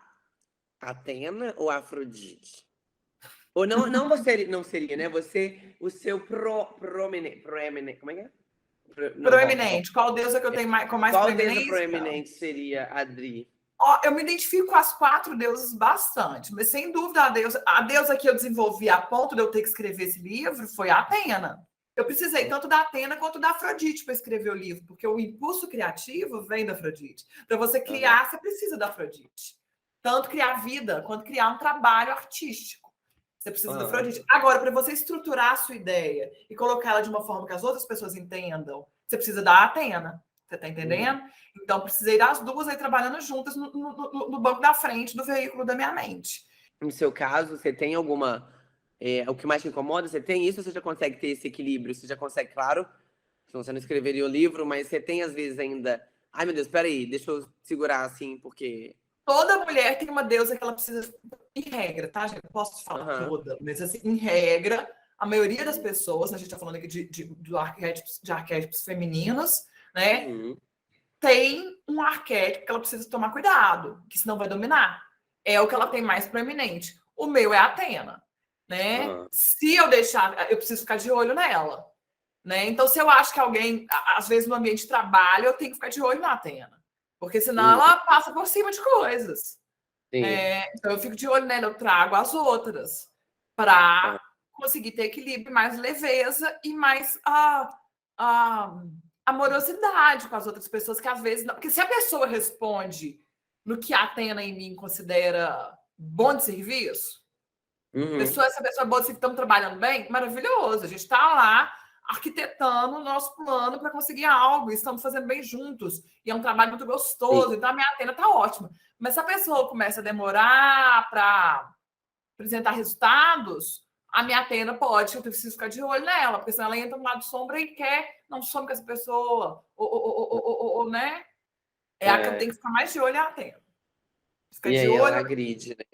Atena ou a Afrodite? Ou não você não seria, né? Você, o seu proeminente, como é que é? Não, volta. Proeminente. Qual deusa que eu tenho com mais Qual deusa proeminência? proeminente seria a Adri? Ó, eu me identifico com as 4 deusas bastante, mas sem dúvida a deusa que eu desenvolvi a ponto de eu ter que escrever esse livro foi a Atena. Eu precisei tanto da Atena quanto da Afrodite para escrever o livro, porque o impulso criativo vem da Afrodite. Para você criar, você precisa da Afrodite. Tanto criar vida, quanto criar um trabalho artístico. Você precisa da Afrodite. Agora, para você estruturar a sua ideia e colocá-la de uma forma que as outras pessoas entendam, você precisa da Atena. Você está entendendo? Então, precisei das duas aí trabalhando juntas no banco da frente do veículo da minha mente. No seu caso, você tem alguma. O que mais te incomoda? Você tem isso ou você já consegue ter esse equilíbrio? Você já consegue, claro, senão você não escreveria o livro, mas você tem às vezes ainda. Ai, meu Deus, peraí, deixa eu segurar assim, porque. Toda mulher tem uma deusa que ela precisa em regra, tá, gente? Eu posso falar Aham. toda, mas assim, em regra, a maioria das pessoas, a gente está falando aqui de arquétipos femininos, né? Uhum. Tem um arquétipo que ela precisa tomar cuidado, que senão vai dominar. É o que ela tem mais proeminente. O meu é a Atena, né? Aham. Se eu deixar, eu preciso ficar de olho nela, né? Então, se eu acho que alguém, às vezes no ambiente de trabalho, eu tenho que ficar de olho na Atena, porque senão Uhum. ela passa por cima de coisas. Sim. Então, eu fico de olho nela, eu trago as outras Aham. para conseguir ter equilíbrio, mais leveza e mais amorosidade com as outras pessoas, que às vezes não. Porque se a pessoa responde no que a Atena em mim considera bom de serviço, Uhum. essa pessoa é boa de serviço, estamos trabalhando bem, maravilhoso. A gente está lá arquitetando o nosso plano para conseguir algo, e estamos fazendo bem juntos, e é um trabalho muito Sim. gostoso, então a minha Atena está ótima. Mas se a pessoa começa a demorar para apresentar resultados, a minha Atena pode, eu preciso ficar de olho nela, porque senão ela entra no lado sombra e quer, não some com essa pessoa, né? É a que eu É. tenho que ficar mais de olho, é a Atena. Fica E de aí ela olho. agride, né?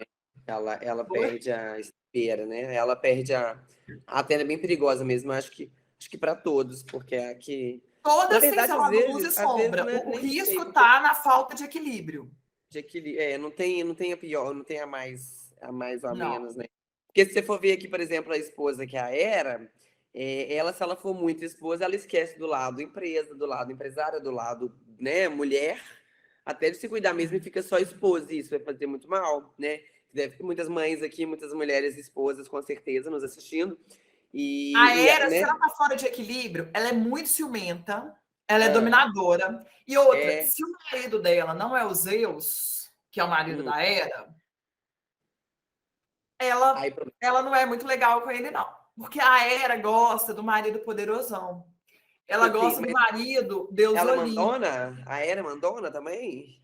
Ela perde a espera, né? Ela perde a Atena é bem perigosa mesmo, acho que para todos, porque é a que na Todas têm verdade seu lado luz e às vezes sombra. O nem sei, risco porque está na falta de equilíbrio. de equilíbrio, não tem a pior, não tem a mais ou a Não. menos, né? Porque se você for ver aqui, por exemplo, a esposa que é a Hera, ela, se ela for muito esposa, ela esquece do lado empresa, do lado empresária, do lado, né, mulher, até de se cuidar mesmo e fica só esposa, e isso vai fazer muito mal, né? Deve ter muitas mães aqui, muitas mulheres esposas, com certeza, nos assistindo. A E Hera, se ela né? está fora de equilíbrio, ela é muito ciumenta, ela é Ah, dominadora. E outra, é. se o marido dela não é o Zeus, que é o marido Hum, da Hera, ela, aí, ela não é muito legal com ele, não. Porque a Hera gosta do marido poderosão. Ela gosta do mas marido Deus ela é Olímpico. mandona? A Hera é mandona também?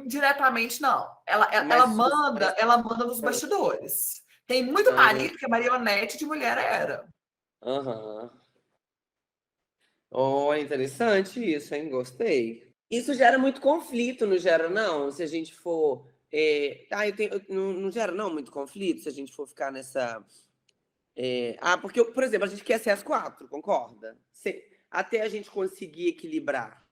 Diretamente, não. Mas mas Ela manda nos bastidores. Tem muito ah, marido que é marionete de mulher Hera. aham. Oh, interessante isso, hein? Gostei. Isso gera muito conflito, não gera, não? Se a gente for. Não gera, não, muito conflito se a gente for ficar nessa. Porque, por exemplo, a gente quer ser as quatro, concorda? Até a gente conseguir equilibrar.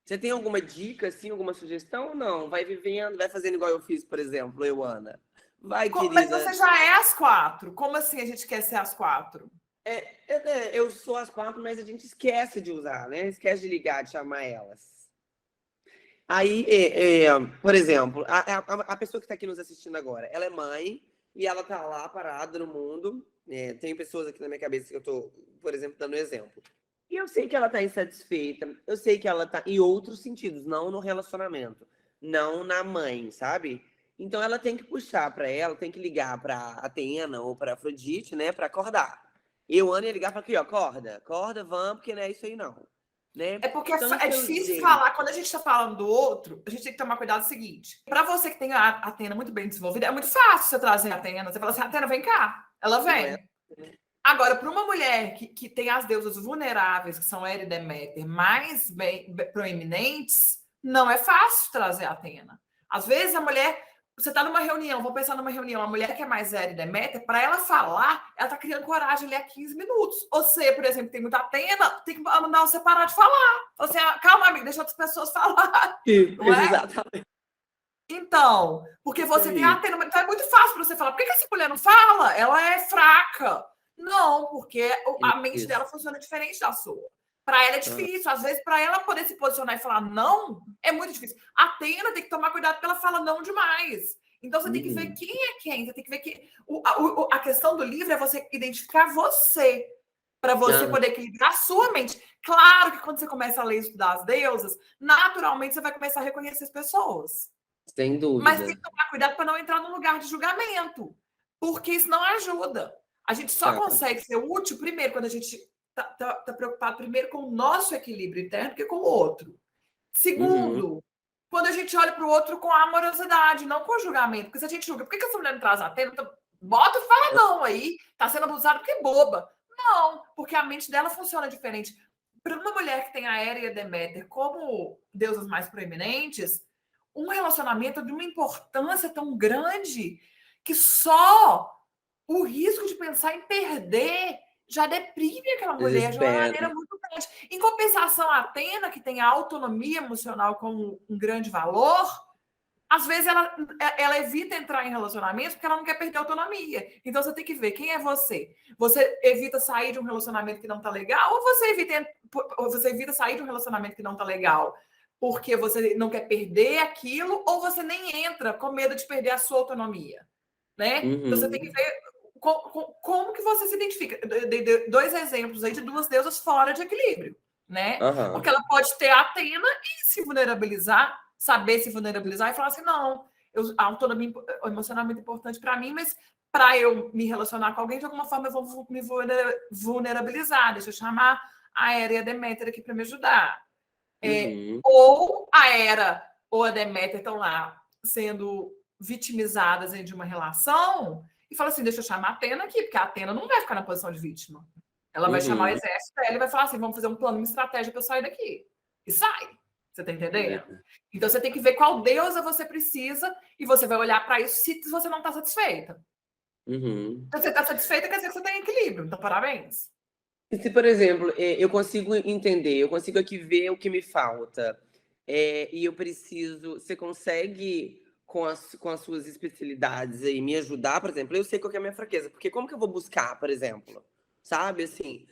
Você tem alguma dica, assim, alguma sugestão ou não? Vai vivendo, vai fazendo igual eu fiz, por exemplo, eu, Ana. Vai, Mas você querida. já é as quatro. Como assim a gente quer ser as quatro? Eu sou as quatro, mas a gente esquece de usar, né? Esquece de ligar, de chamar elas. Aí, por exemplo, a pessoa que está aqui nos assistindo agora, ela é mãe e ela tá lá parada no mundo. Tem pessoas aqui na minha cabeça que eu tô, por exemplo, dando exemplo. E eu sei que ela tá insatisfeita, eu sei que ela tá em outros sentidos, não no relacionamento, não na mãe, sabe? Então ela tem que puxar para ela, tem que ligar para Atena ou para Afrodite, né, para acordar. Eu, Ana, ia ligar para aqui, ó, acorda, acorda, vamos, porque não é isso aí não, né? É porque Então, é esse é o difícil jeito. falar. Quando a gente está falando do outro, a gente tem que tomar cuidado do seguinte. Para você que tem a Atena muito bem desenvolvida, é muito fácil você trazer a Atena. Você fala assim, Atena, vem cá. Ela Não é? vem. Agora, para uma mulher que tem as deusas vulneráveis, que são Hera e Deméter, mais bem proeminentes, não é fácil trazer a Atena. Às vezes a mulher, você está numa reunião, vou pensar numa reunião, a mulher que é mais Hera e Deméter, para ela falar, ela está criando coragem ali há 15 minutos. Você, por exemplo, tem muita Atena, tem que mandar você parar de falar. Você, calma, amigo, deixa outras pessoas falar, não é? Exatamente. Então, porque Isso você tem a aí. Atena, então é muito fácil para você falar. Por que essa mulher não fala? Ela é fraca. Não, porque a mente Isso. dela funciona diferente da sua. Para ela é Aham. difícil. Às vezes, para ela poder se posicionar e falar não, é muito difícil. A Atena tem que tomar cuidado porque ela fala não demais. Então, você tem que ver Uhum. quem é quem. Você tem que ver que a questão do livro é você identificar você, para você Aham. poder equilibrar a sua mente. Claro que quando você começa a ler e estudar as deusas, naturalmente você vai começar a reconhecer as pessoas. Sem Mas tem dúvida. que tomar cuidado para não entrar num lugar de julgamento, porque isso não ajuda. A gente só Tá. consegue ser útil, primeiro, quando a gente tá preocupado primeiro com o nosso equilíbrio interno que com o outro. Uhum. Segundo, quando a gente olha para o outro com amorosidade, não com julgamento. Porque se a gente julga, por que essa mulher não traz a tela? Então, bota e fala não aí, tá sendo abusado porque é boba. Não, porque a mente dela funciona diferente. Para uma mulher que tem a Hera e a Deméter como deusas mais proeminentes, um relacionamento de uma importância tão grande que só o risco de pensar em perder já deprime aquela mulher de uma maneira muito grande. Em compensação, a Atena, que tem a autonomia emocional como um grande valor, às vezes ela evita entrar em relacionamentos porque ela não quer perder a autonomia. Então você tem que ver quem é você. Você evita sair de um relacionamento que não está legal ou você evita sair de um relacionamento que não está legal porque você não quer perder aquilo ou você nem entra com medo de perder a sua autonomia, né? Então você tem que ver como que você se identifica. Dei 2 exemplos aí de 2 deusas fora de equilíbrio, né? Porque ela pode ter a Atena e se vulnerabilizar, saber se vulnerabilizar e falar assim, não, a autonomia emocional é muito importante para mim, mas para eu me relacionar com alguém, de alguma forma eu vou me vulnerabilizar, deixa eu chamar a Hera e a Deméter aqui para me ajudar. Ou a Hera ou a Deméter estão lá sendo vitimizadas de uma relação e fala assim, deixa eu chamar a Atena aqui, porque a Atena não vai ficar na posição de vítima. Ela vai chamar o exército dela e vai falar assim, vamos fazer um plano, uma estratégia para eu sair daqui. E sai. Você tá entendendo? Então você tem que ver qual deusa você precisa e você vai olhar para isso se você não está satisfeita. Se você está satisfeita, quer dizer que você tem equilíbrio. Então, parabéns. E se, por exemplo, eu consigo entender, eu consigo aqui ver o que me falta, e eu preciso... Você consegue, com as suas especialidades aí, me ajudar, por exemplo? Eu sei qual que é a minha fraqueza, porque como que eu vou buscar, por exemplo? Sabe, assim...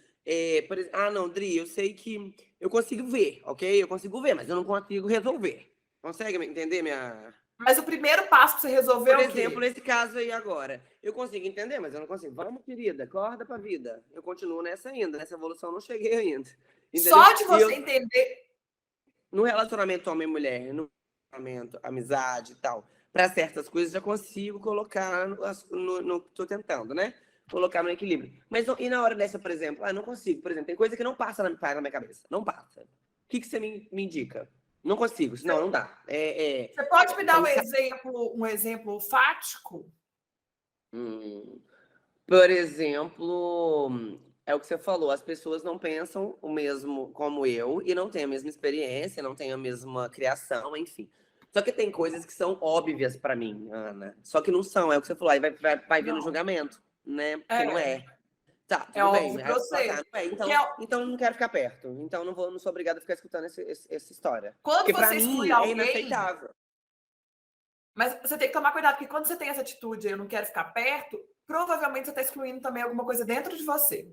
não, Dri, eu sei que eu consigo ver, ok? Eu consigo ver, mas eu não consigo resolver. Consegue entender minha... Mas o primeiro passo para você resolver é o quê? Por exemplo, esse caso aí agora. Eu consigo entender, mas eu não consigo. Vamos, querida, acorda pra vida. Eu continuo nessa ainda. Nessa evolução eu não cheguei ainda. Entendeu? Só de você entender... No relacionamento homem e mulher, no relacionamento, amizade e tal, para certas coisas já consigo colocar tô tentando, né? Colocar no equilíbrio. Mas e na hora dessa, por exemplo, não consigo. Por exemplo, tem coisa que não passa na minha cabeça. Não passa. O que você me indica? Não consigo, senão não dá. Você pode me dar um exemplo fático? Por exemplo, é o que você falou, as pessoas não pensam o mesmo como eu e não têm a mesma experiência, não têm a mesma criação, enfim. Só que tem coisas que são óbvias para mim, Ana. Só que não são, é o que você falou, aí vai vir no julgamento, né? Porque não é. Tá, tudo bem. Óbvio pra você. Então não quero ficar perto. Então não sou obrigada a ficar escutando essa história. Quando porque você exclui alguém, é inaceitável. Mas você tem que tomar cuidado, porque quando você tem essa atitude, eu não quero ficar perto, provavelmente você está excluindo também alguma coisa dentro de você.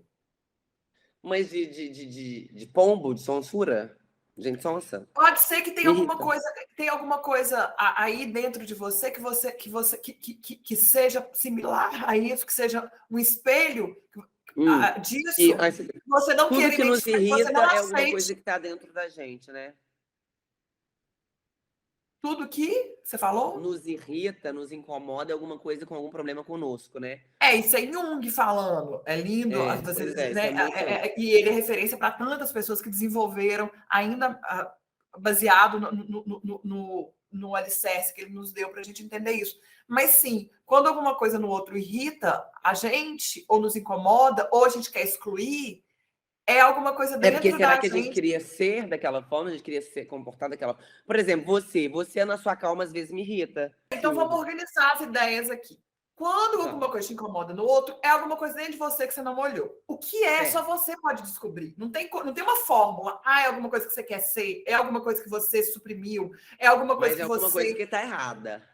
Mas de pombo, de sonsura? Gente sonsa? Pode ser que tenha alguma coisa aí dentro de você que seja similar a isso, que seja um espelho disso. Você não quer que nos irrita é alguma coisa que está dentro da gente, né? Tudo que você falou? Nos irrita, nos incomoda alguma coisa com algum problema conosco, né? Isso é Jung falando. É lindo. E ele é referência para tantas pessoas que desenvolveram, ainda baseado no alicerce que ele nos deu para a gente entender isso. Mas sim, quando alguma coisa no outro irrita a gente, ou nos incomoda, ou a gente quer excluir, é alguma coisa dentro da gente. Será que a gente queria ser daquela forma? A gente queria ser comportado daquela forma? Por exemplo, você na sua calma às vezes me irrita. Então vamos organizar as ideias aqui. Quando alguma coisa te incomoda no outro, é alguma coisa dentro de você que você não olhou. O que é, só você pode descobrir. Não tem uma fórmula. É alguma coisa que você quer ser, é alguma coisa que você suprimiu, é alguma coisa que você... Mas é alguma coisa que está errada.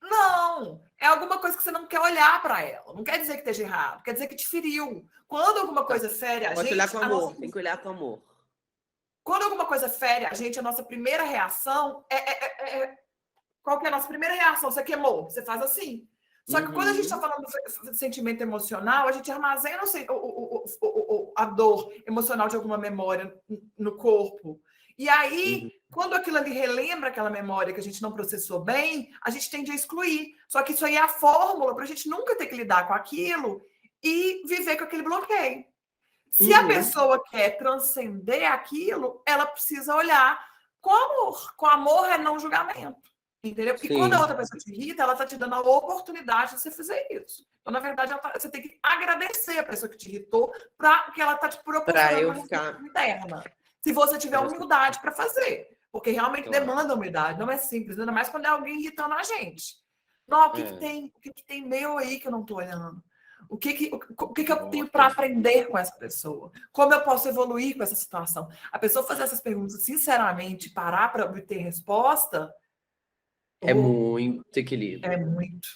Não, é alguma coisa que você não quer olhar para ela. Não quer dizer que esteja errado, quer dizer que te feriu. Quando alguma coisa fere a gente... olhar com amor, tem que olhar com amor. Quando alguma coisa fere a gente, a nossa primeira reação qual que é a nossa primeira reação? Você queimou, você faz assim. Só que quando a gente está falando de sentimento emocional, a gente armazena a dor emocional de alguma memória no corpo. E aí, quando aquilo ali relembra aquela memória que a gente não processou bem, a gente tende a excluir. Só que isso aí é a fórmula para a gente nunca ter que lidar com aquilo e viver com aquele bloqueio. Se a pessoa quer transcender aquilo, ela precisa olhar com amor. Com amor é não julgamento. Entendeu? Porque quando a outra pessoa te irrita, ela está te dando a oportunidade de você fazer isso. Então, na verdade, você tem que agradecer a pessoa que te irritou porque ela está te proporcionando uma resposta interna. Se você tiver humildade para fazer. Porque realmente Claro. demanda humildade, não é simples, ainda mais quando é alguém irritando a gente. Não, o que que tem meu aí que eu não estou olhando? O que eu tenho para aprender com essa pessoa? Como eu posso evoluir com essa situação? A pessoa fazer essas perguntas sinceramente, parar para obter resposta, É muito equilíbrio. é muito.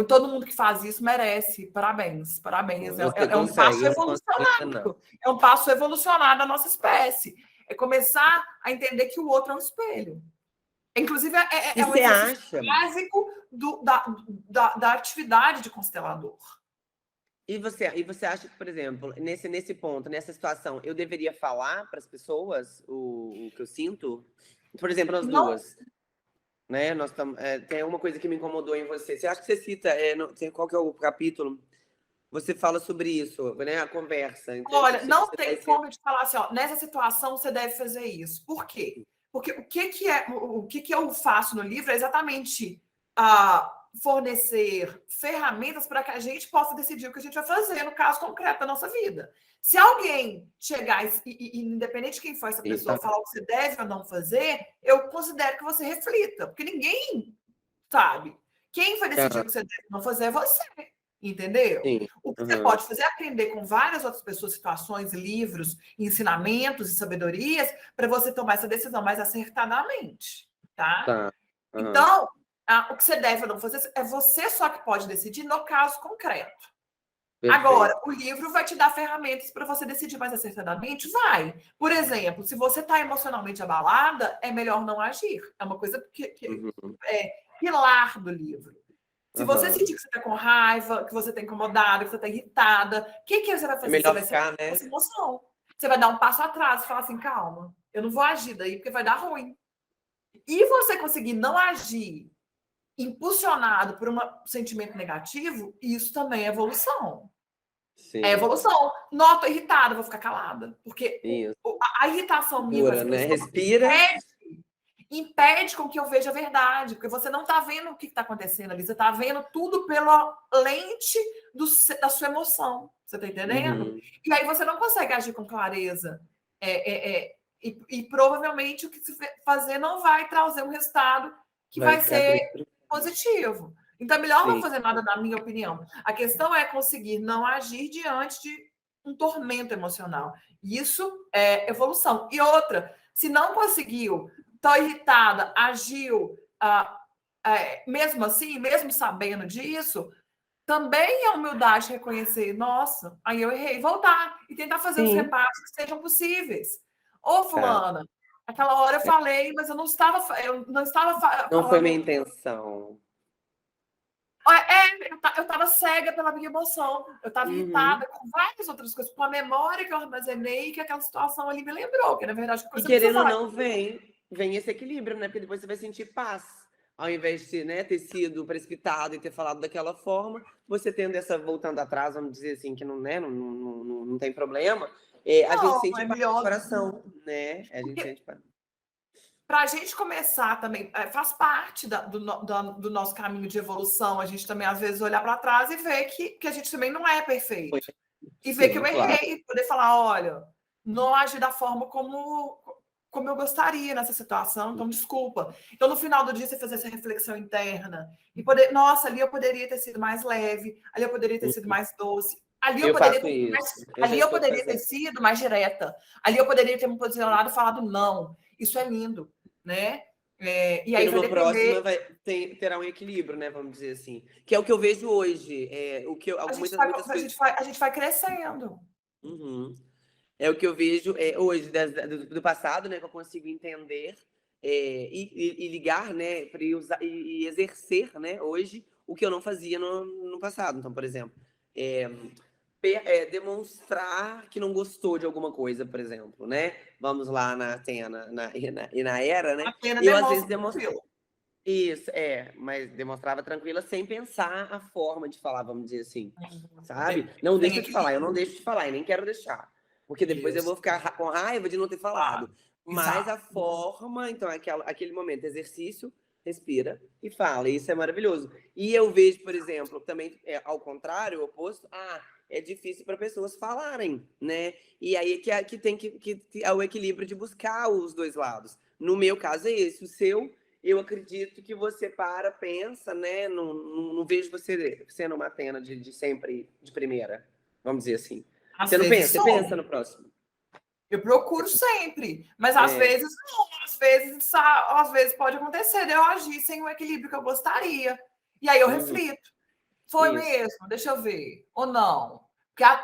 Todo mundo que faz isso merece. Parabéns, parabéns. Você É um consegue, passo eu não consigo ainda não. evolucionário. É um passo evolucionário da nossa espécie. É começar a entender que o outro é um espelho. Inclusive, E é um você exercício acha? básico da atividade de constelador. E você acha que, por exemplo, nesse ponto, nessa situação, eu deveria falar para as pessoas o que eu sinto? Por exemplo, nós Não, duas, né? Nós tem uma coisa que me incomodou em você. Você acha que você cita, qual que é o capítulo? Você fala sobre isso, né? A conversa. Então, olha, não você tem vai ser... como eu te falar assim, ó, nessa situação você deve fazer isso. Por quê? Porque o que eu faço no livro é exatamente fornecer ferramentas para que a gente possa decidir o que a gente vai fazer no caso concreto da nossa vida. Se alguém chegar independente de quem for essa pessoa, falar o que você deve ou não fazer, eu considero que você reflita, porque ninguém sabe. Quem vai decidir o que você deve ou não fazer é você. Entendeu? Sim. O que você pode fazer é aprender com várias outras pessoas, situações, livros, ensinamentos e sabedorias para você tomar essa decisão mais acertadamente, tá? Tá. Então, o que você deve ou não fazer é você só que pode decidir no caso concreto. Perfeito. Agora, o livro vai te dar ferramentas para você decidir mais acertadamente? Vai. Por exemplo, se você está emocionalmente abalada, é melhor não agir. É uma coisa que é pilar do livro. Se você sentir que você está com raiva, que você está incomodada, que você está irritada, o que você vai fazer? É melhor você ficar, vai né? essa emoção. Você vai dar um passo atrás e falar assim, calma, eu não vou agir daí porque vai dar ruim. E você conseguir não agir impulsionado por um sentimento negativo, isso também é evolução. Sim. É evolução. Não, estou irritada, vou ficar calada. Porque a irritação minha com essa pessoa Respira. impede com que eu veja a verdade, porque você não está vendo o que está acontecendo ali, você está vendo tudo pela lente da sua emoção, você está entendendo? E aí você não consegue agir com clareza. E provavelmente o que se fazer não vai trazer um resultado que vai ser positivo. Então é melhor não fazer nada, na minha opinião. A questão é conseguir não agir diante de um tormento emocional. Isso é evolução. E outra, se não conseguiu, estou irritada, agiu, mesmo assim, mesmo sabendo disso, também é humildade reconhecer, nossa, aí eu errei, voltar e tentar fazer os reparos que sejam possíveis. Ô, fulana, aquela hora eu falei, mas eu não estava Não foi minha intenção. Eu estava cega pela minha emoção, eu estava irritada com várias outras coisas, com a memória que eu armazenei, que aquela situação ali me lembrou, que na verdade E querendo ou não, vem esse equilíbrio, né? Porque depois você vai sentir paz. Ao invés de, né, ter sido precipitado e ter falado daquela forma, você tendo essa voltando atrás, vamos dizer assim, que não, né, não tem problema, a gente sente paz no coração, né? A gente sente paz. Para a gente começar também, faz parte do nosso caminho de evolução, a gente também, às vezes, olhar para trás e ver que a gente também não é perfeito. E ver que eu errei, poder falar, olha, não agi da forma como eu gostaria nessa situação, então desculpa. Então, no final do dia, você fazer essa reflexão interna e poder, nossa, ali eu poderia ter sido mais leve, ali eu poderia ter sido mais doce, ali eu poderia ter sido mais direta, ali eu poderia ter me posicionado e falado não. Isso é lindo. Né? E aí vai próxima terá um equilíbrio, né? Vamos dizer assim. Que é o que eu vejo hoje. A gente vai crescendo. É o que eu vejo hoje, do passado, né? Que eu consigo entender e ligar, né? E exercer, né? Hoje, o que eu não fazia no passado. Então, por exemplo, demonstrar que não gostou de alguma coisa, por exemplo, né? Vamos lá na Era, né? Eu às vezes demonstrava. Isso, mas demonstrava tranquila sem pensar a forma de falar, vamos dizer assim, sabe? Não deixa de falar, eu não deixo de falar e nem quero deixar, porque depois eu vou ficar com raiva de não ter falado. Mas a forma, então, aquele momento, exercício, respira e fala, isso é maravilhoso. E eu vejo, por exemplo, também, ao contrário, o oposto, é difícil para pessoas falarem, né? E aí que tem que é o equilíbrio de buscar os dois lados. No meu caso é esse. O seu, eu acredito que você pensa, né? Não vejo você sendo uma Atena de sempre, de primeira, vamos dizer assim. Às Você não vezes pensa? Você sou. pensa no próximo? Eu procuro sempre, mas às É. vezes não, às vezes pode acontecer de eu agir sem o equilíbrio que eu gostaria. E aí eu reflito. Foi Isso. mesmo? Deixa eu ver. Ou não?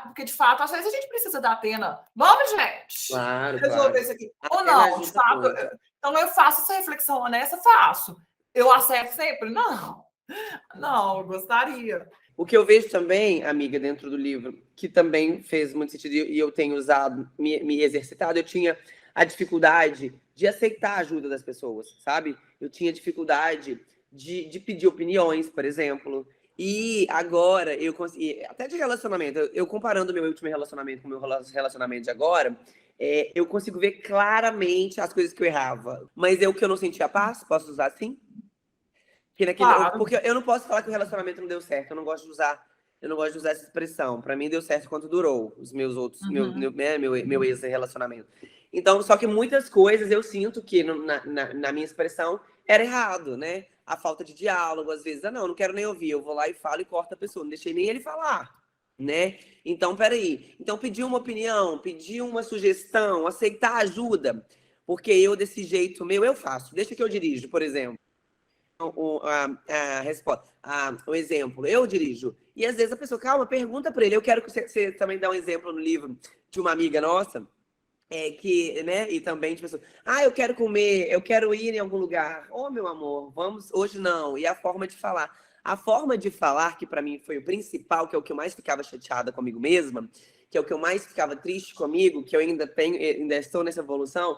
Porque, de fato, às vezes a gente precisa da Atena. Vamos, gente! Claro, Resolver claro. isso aqui. A Ou Atena não, de ajuda fato. muito. Então eu faço essa reflexão honesta, faço. Eu acerto sempre? Não. Não, eu gostaria. O que eu vejo também, amiga, dentro do livro, que também fez muito sentido e eu tenho usado, me exercitado, eu tinha a dificuldade de aceitar a ajuda das pessoas, sabe? Eu tinha dificuldade de pedir opiniões, por exemplo. E agora eu consegui, até de relacionamento, eu comparando meu último relacionamento com o meu relacionamento de agora, eu consigo ver claramente as coisas que eu errava. Mas é o que eu não sentia paz, posso usar assim? Claro. Porque eu não posso falar que o relacionamento não deu certo. Eu não gosto de usar essa expressão. Para mim deu certo quanto durou os meus outros, meu ex-relacionamento. Então, só que muitas coisas eu sinto que na minha expressão era errado, né? A falta de diálogo, às vezes, não quero nem ouvir, eu vou lá e falo e corto a pessoa, não deixei nem ele falar, né? Então, peraí. Então, pedir uma opinião, pedir uma sugestão, aceitar ajuda, porque eu, desse jeito meu, eu faço. Deixa que eu dirijo, por exemplo. A resposta, o exemplo, eu dirijo. E às vezes a pessoa, calma, pergunta para ele. Eu quero que você também dê um exemplo no livro de uma amiga nossa, que, né, e também de pessoas, eu quero comer, eu quero ir em algum lugar. Oh, meu amor, vamos, hoje não. E a forma de falar. A forma de falar, que para mim foi o principal, que é o que eu mais ficava chateada comigo mesma, que é o que eu mais ficava triste comigo, que eu ainda estou nessa evolução.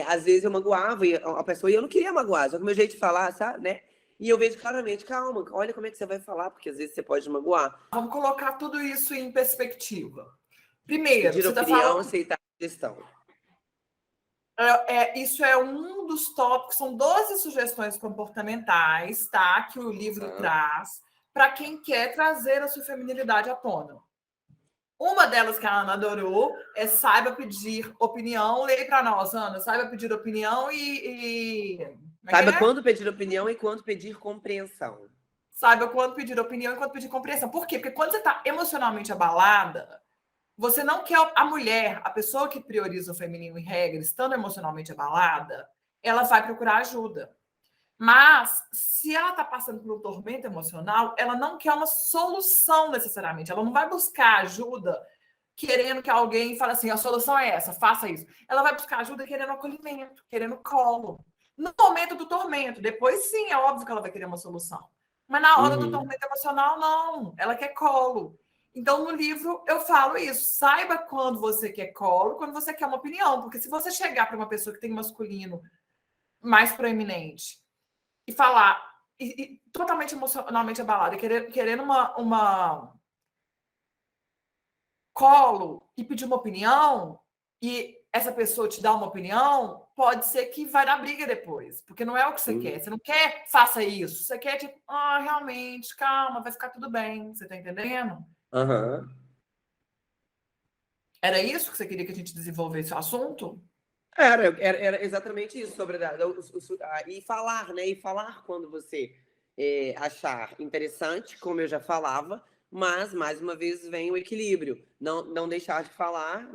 Às vezes eu magoava a pessoa e eu não queria magoar, só que o meu jeito de falar, sabe, né? E eu vejo claramente, calma, olha como é que você vai falar, porque às vezes você pode magoar. Vamos colocar tudo isso em perspectiva. Primeiro, Pedir você está opinião, falando. aceitar a sugestão. Isso é um dos tópicos, são 12 sugestões comportamentais, tá? Que o livro traz para quem quer trazer a sua feminilidade à tona. Uma delas que a Ana adorou é saiba pedir opinião. Leia para nós, Ana. Saiba pedir opinião Saiba quando pedir opinião e quando pedir compreensão. Saiba quando pedir opinião e quando pedir compreensão. Por quê? Porque quando você está emocionalmente abalada, você não quer a mulher, a pessoa que prioriza o feminino em regra, estando emocionalmente abalada, ela vai procurar ajuda. Mas, se ela está passando por um tormento emocional, ela não quer uma solução necessariamente. Ela não vai buscar ajuda querendo que alguém fale assim, a solução é essa, faça isso. Ela vai buscar ajuda querendo acolhimento, querendo colo. No momento do tormento, depois sim, é óbvio que ela vai querer uma solução. Mas na hora do tormento emocional, não. Ela quer colo. Então, no livro, eu falo isso. Saiba quando você quer colo, quando você quer uma opinião. Porque se você chegar para uma pessoa que tem masculino mais proeminente e falar totalmente emocionalmente abalada, querendo uma colo e pedir uma opinião, e essa pessoa te dá uma opinião, pode ser que vai dar briga depois, porque não é o que você quer. Você não quer, faça isso. Você quer, tipo, realmente, calma, vai ficar tudo bem. Você tá entendendo? Era isso que você queria que a gente desenvolvesse o assunto? Era exatamente isso, sobre e falar, né? E falar quando você achar interessante, como eu já falava, mas, mais uma vez, vem o equilíbrio. Não deixar de falar,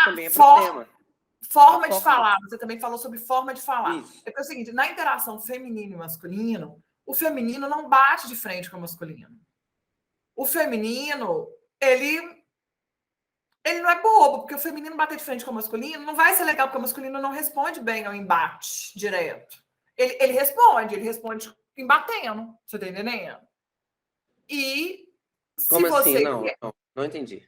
também é problema. Forma de falar. Você também falou sobre forma de falar. Isso. É o seguinte, na interação feminino e masculino, o feminino não bate de frente com o masculino. O feminino, ele não é bobo, porque o feminino bater de frente com o masculino não vai ser legal, porque o masculino não responde bem ao embate direto. Ele responde embatendo, você tá entendendo? E Como assim? Não entendi.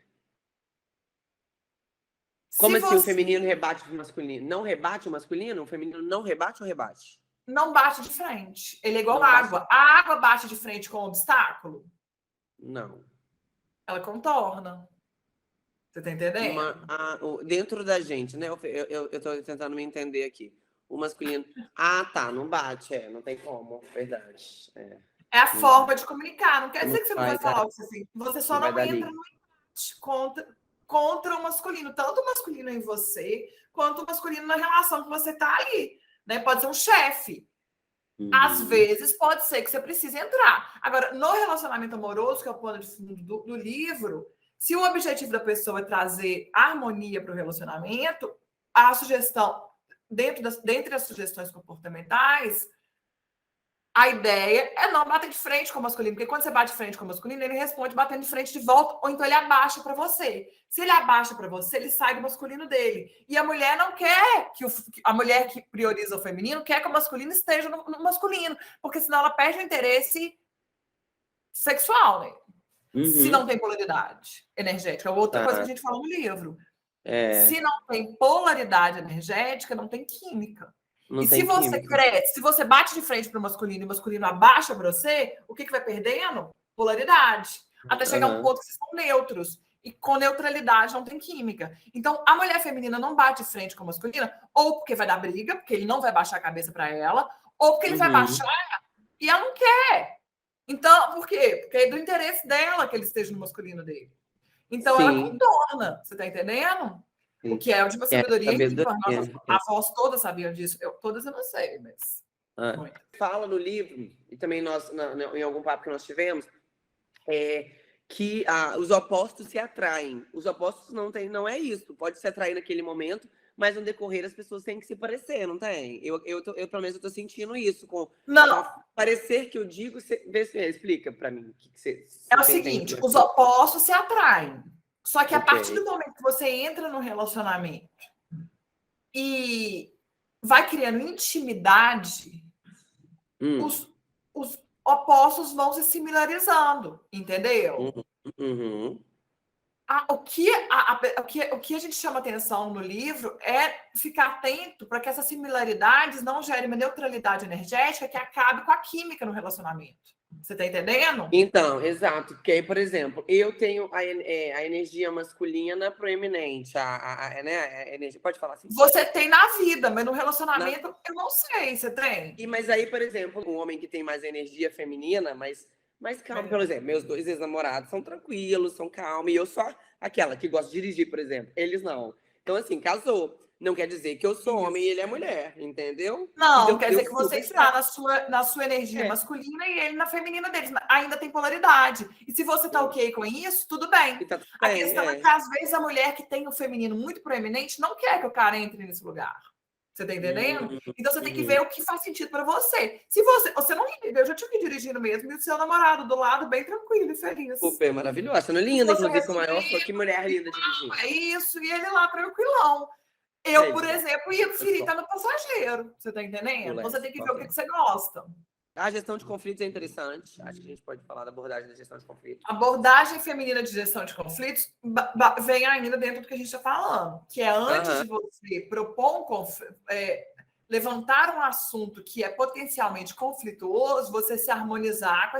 Como assim o feminino rebate o masculino? Não rebate o masculino? O feminino não rebate ou rebate? Não bate de frente. Ele é igual água. A água bate de frente com o obstáculo? Não. Ela contorna. Você tá entendendo? Dentro da gente, né? Eu tô tentando me entender aqui. O masculino. Tá, não bate, não tem como, verdade. É a forma de comunicar. Não quer dizer que você não vai falar o que você sente. Você só não entra no embate contra o masculino, tanto o masculino em você, quanto o masculino na relação que você está ali. Né? Pode ser um chefe. Às vezes pode ser que você precise entrar. Agora, no relacionamento amoroso, que é o plano de fundo do livro, se o objetivo da pessoa é trazer harmonia para o relacionamento, a sugestão, dentre as sugestões comportamentais, a ideia é não bater de frente com o masculino, porque quando você bate de frente com o masculino, ele responde batendo de frente de volta, ou então ele abaixa para você. Se ele abaixa para você, ele sai do masculino dele. E a mulher não quer a mulher que prioriza o feminino quer que o masculino esteja no masculino, porque senão ela perde o interesse sexual, né? Se não tem polaridade energética. Outra coisa que a gente fala no livro. Se não tem polaridade energética, não tem química. Não e tem se você química. cresce, se você bate de frente para o masculino e o masculino abaixa para você, o que vai perdendo? Polaridade. Até chegar a um ponto que vocês são neutros. E com neutralidade não tem química. Então, a mulher feminina não bate de frente com a masculina, ou porque vai dar briga, porque ele não vai baixar a cabeça para ela, ou porque ele vai baixar e ela não quer. Então, por quê? Porque é do interesse dela que ele esteja no masculino dele. Então, ela contorna. Você está entendendo? O que é de uma sabedoria ímpar. Nossas avós todas sabiam disso. Todas eu não sei, mas... Fala no livro, e também nós, em algum papo que nós tivemos, que os opostos se atraem. Os opostos não é isso. Pode se atrair naquele momento, mas no decorrer as pessoas têm que se parecer, não tem? Eu pelo menos, eu tô sentindo isso. Não. Parecer que eu digo... explica para mim. É o seguinte, os opostos se atraem. Só que a partir do momento que você entra no relacionamento e vai criando intimidade, os opostos vão se similarizando, entendeu? O que a gente chama atenção no livro é ficar atento para que essas similaridades não gerem uma neutralidade energética que acabe com a química no relacionamento. Você está entendendo? Então, exato. Porque aí, por exemplo, eu tenho a energia masculina proeminente. A energia, pode falar assim? Você tem na vida, mas no relacionamento eu não sei. Você tem? Mas aí, por exemplo, um homem que tem mais energia feminina, mas calma, por exemplo, meus 2 ex-namorados são tranquilos, são calmos, e eu sou aquela que gosta de dirigir, por exemplo. Eles não. Então, assim, casou. Não quer dizer que eu sou homem e ele é mulher, entendeu? Não, quer dizer que você está na sua energia masculina e ele na feminina deles. Ainda tem polaridade. E se você está ok com isso, tudo bem. A questão é que, às vezes, a mulher que tem o feminino muito proeminente não quer que o cara entre nesse lugar. Você tá entendendo? Então você tem que ver o que faz sentido para você. Se você não entendeu, eu já tive que dirigindo mesmo, e o seu namorado do lado, bem tranquilo e feliz. Super maravilhosa. Sendo linda, inclusive, com o maior. Que mulher linda dirigindo. É isso, e ele lá tranquilão. Eu, por exemplo, ia preferir estar no passageiro. Você tá entendendo? Você tem que ver o que você gosta. A gestão de conflitos é interessante. Acho que a gente pode falar da abordagem da gestão de conflitos. A abordagem feminina de gestão de conflitos vem ainda dentro do que a gente está falando, que é antes de você propor levantar um assunto que é potencialmente conflituoso, você se harmonizar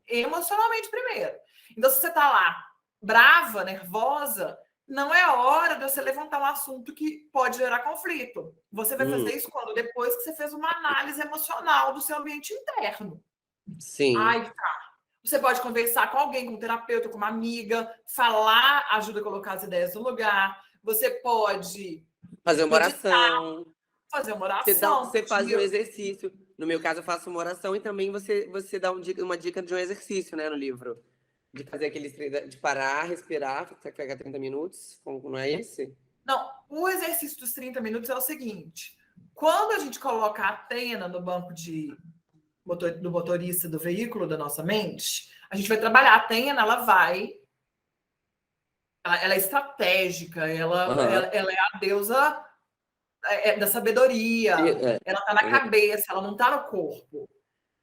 emocionalmente primeiro. Então, se você está lá brava, nervosa, não é hora de você levantar um assunto que pode gerar conflito. Você vai fazer isso quando? Depois que você fez uma análise emocional do seu ambiente interno. Sim. Você pode conversar com alguém, com um terapeuta, com uma amiga, falar ajuda a colocar as ideias no lugar. Você pode fazer uma oração. Fazer uma oração. Você faz um exercício. No meu caso, eu faço uma oração e também você dá uma dica de um exercício, né, no livro. De fazer de parar, respirar, ficar 30 minutos, não é esse? Não, o exercício dos 30 minutos é o seguinte. Quando a gente coloca a Atena no banco do motorista do veículo da nossa mente, a gente vai trabalhar. A Atena, ela é estratégica, ela é a deusa da sabedoria, ela está na cabeça, ela não está no corpo.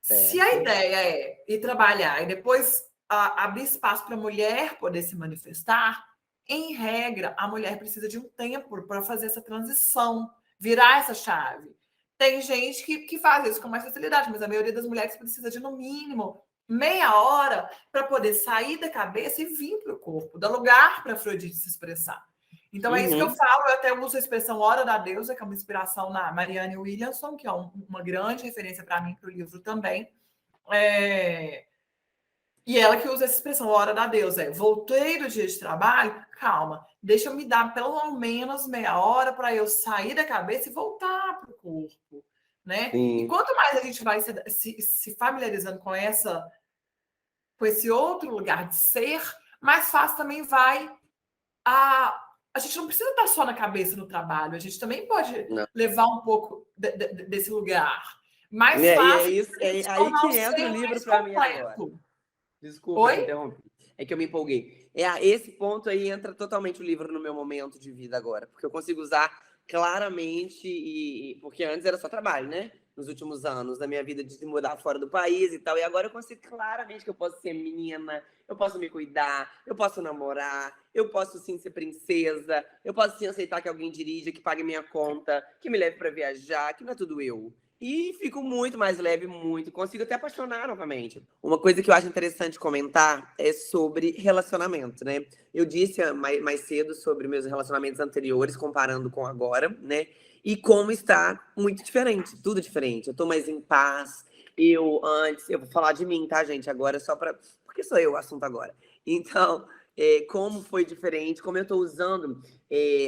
Se a ideia é ir trabalhar e depois abrir espaço para a mulher poder se manifestar, em regra, a mulher precisa de um tempo para fazer essa transição, virar essa chave. Tem gente que faz isso com mais facilidade, mas a maioria das mulheres precisa de, no mínimo, meia hora para poder sair da cabeça e vir para o corpo, dar lugar para a Afrodite se expressar. Então, é isso que eu falo. Eu até uso a expressão Hora da Deusa, que é uma inspiração na Marianne Williamson, que é uma grande referência para mim, para o livro também. E ela que usa essa expressão, hora da deusa, voltei do dia de trabalho, calma, deixa eu me dar pelo menos meia hora para eu sair da cabeça e voltar para o corpo, né? E Sim. quanto mais a gente vai se familiarizando com esse outro lugar de ser, mais fácil também vai a gente não precisa estar só na cabeça no trabalho, a gente também pode Não. levar um pouco desse lugar. Mais E é fácil isso, a é gente aí tornar que o entra o ser livro mais para mim agora. completo. Desculpa te Oi? interromper. É que eu me empolguei. Esse ponto aí entra totalmente o livro no meu momento de vida agora. Porque eu consigo usar claramente, porque antes era só trabalho, né? Nos últimos anos da minha vida de se mudar fora do país e tal. E agora eu consigo claramente que eu posso ser menina, eu posso me cuidar, eu posso namorar, eu posso sim ser princesa, eu posso sim aceitar que alguém dirija, que pague minha conta, que me leve para viajar, que não é tudo eu. E fico muito mais leve, muito. Consigo até apaixonar novamente. Uma coisa que eu acho interessante comentar é sobre relacionamento, né? Eu disse mais cedo sobre meus relacionamentos anteriores, comparando com agora, né? E como está muito diferente, tudo diferente. Eu tô mais em paz. Eu vou falar de mim, tá, gente? Agora só pra. Porque sou eu o assunto agora. Então, como foi diferente, como eu tô usando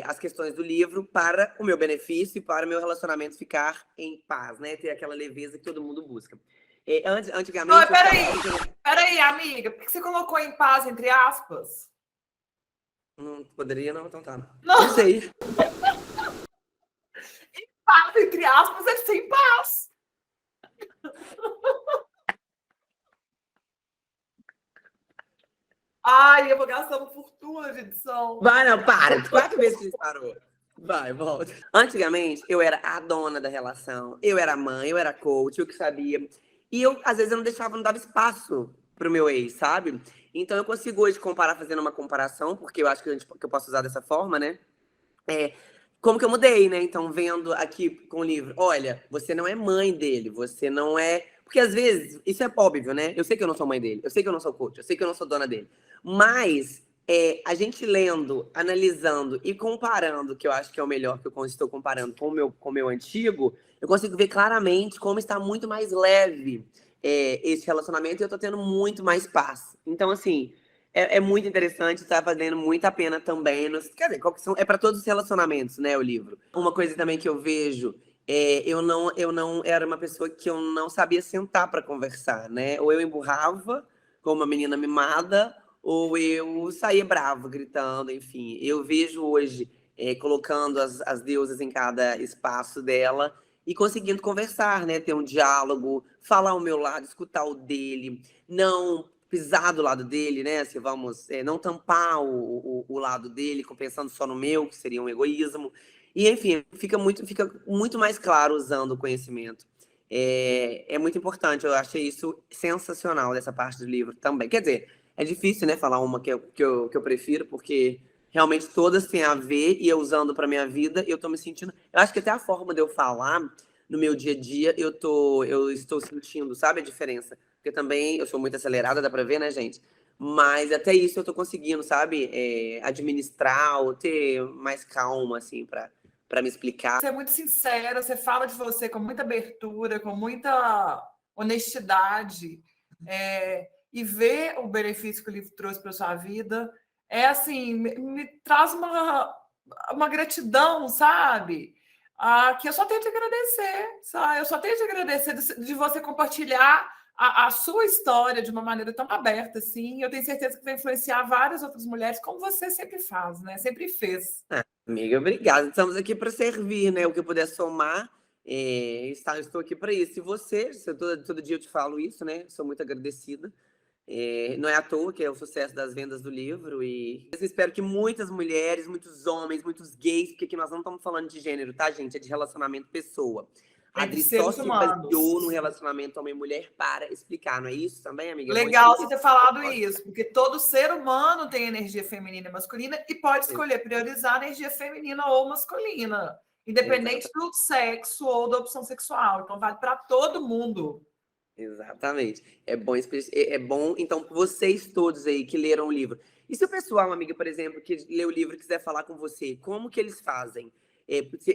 as questões do livro para o meu benefício e para o meu relacionamento ficar em paz, né? Ter aquela leveza que todo mundo busca. Oi, Antigamente eu ficava peraí, muito. peraí, amiga, por que você colocou em paz entre aspas? Não poderia, não? Então tá. Não Não, sei. paz entre aspas é sem paz. Ai, eu vou gastar uma fortuna de edição. Vai, não, para. 4 vezes que a gente parou. Vai, volta. Antigamente, eu era a dona da relação. Eu era a mãe, eu era coach, eu que sabia. E eu, às vezes, eu não deixava, não dava espaço pro meu ex, sabe? Então, eu consigo hoje comparar, fazendo uma comparação, porque eu acho que eu posso usar dessa forma, né? É, como que eu mudei, né? Então, vendo aqui com o livro, olha, você não é mãe dele, você não é. Porque às vezes, isso é óbvio, né? Eu sei que eu não sou mãe dele, eu sei que eu não sou coach, eu sei que eu não sou dona dele. Mas a gente lendo, analisando e comparando, que eu acho que é o melhor que eu estou comparando com o meu antigo, eu consigo ver claramente como está muito mais leve esse relacionamento e eu tô tendo muito mais paz. Então, assim, é muito interessante, tá valendo muito a pena também. Quer dizer, é para todos os relacionamentos, né, o livro. Uma coisa também que eu vejo eu não era uma pessoa que eu não sabia sentar para conversar, né? Ou eu emburrava como uma menina mimada, ou eu saía bravo, gritando, enfim. Eu vejo hoje colocando as deusas em cada espaço dela e conseguindo conversar, né? Ter um diálogo, falar o meu lado, escutar o dele, não pisar do lado dele, né? Se vamos não tampar o lado dele, pensando só no meu, que seria um egoísmo. E, enfim, fica muito mais claro usando o conhecimento. É muito importante, eu achei isso sensacional dessa parte do livro também. Quer dizer, é difícil, né, falar uma que eu prefiro, porque realmente todas têm a ver e eu usando para minha vida, eu tô me sentindo. Eu acho que até a forma de eu falar no meu dia a dia, eu estou sentindo, sabe a diferença? Porque também eu sou muito acelerada, dá para ver, né, gente? Mas até isso eu tô conseguindo, sabe? Administrar ou ter mais calma, assim, para me explicar. Você é muito sincera, você fala de você com muita abertura, com muita honestidade, e ver o benefício que o livro trouxe para sua vida é assim, me traz uma gratidão, sabe? Que eu só tenho que agradecer, sabe? Eu só tenho que agradecer de você compartilhar a sua história de uma maneira tão aberta assim. Eu tenho certeza que vai influenciar várias outras mulheres, como você sempre faz, né? Sempre fez. Amiga, obrigada. Estamos aqui para servir, né? O que eu puder somar, estou aqui para isso. E você, todo dia eu te falo isso, né? Sou muito agradecida. Não é à toa que é o sucesso das vendas do livro. E eu espero que muitas mulheres, muitos homens, muitos gays, porque aqui nós não estamos falando de gênero, tá, gente? É de relacionamento pessoa. A Entre Adri só seres se humanos. baseou no relacionamento homem-mulher para explicar, não é isso também, amiga? É bom Legal você explicar. ter falado isso, porque todo ser humano tem energia feminina e masculina e pode escolher priorizar a energia feminina ou masculina, independente do sexo ou da opção sexual. Então, vale para todo mundo. Exatamente. É bom, então, vocês todos aí que leram o livro. E se o pessoal, amiga, por exemplo, que lê o livro e quiser falar com você, como que eles fazem?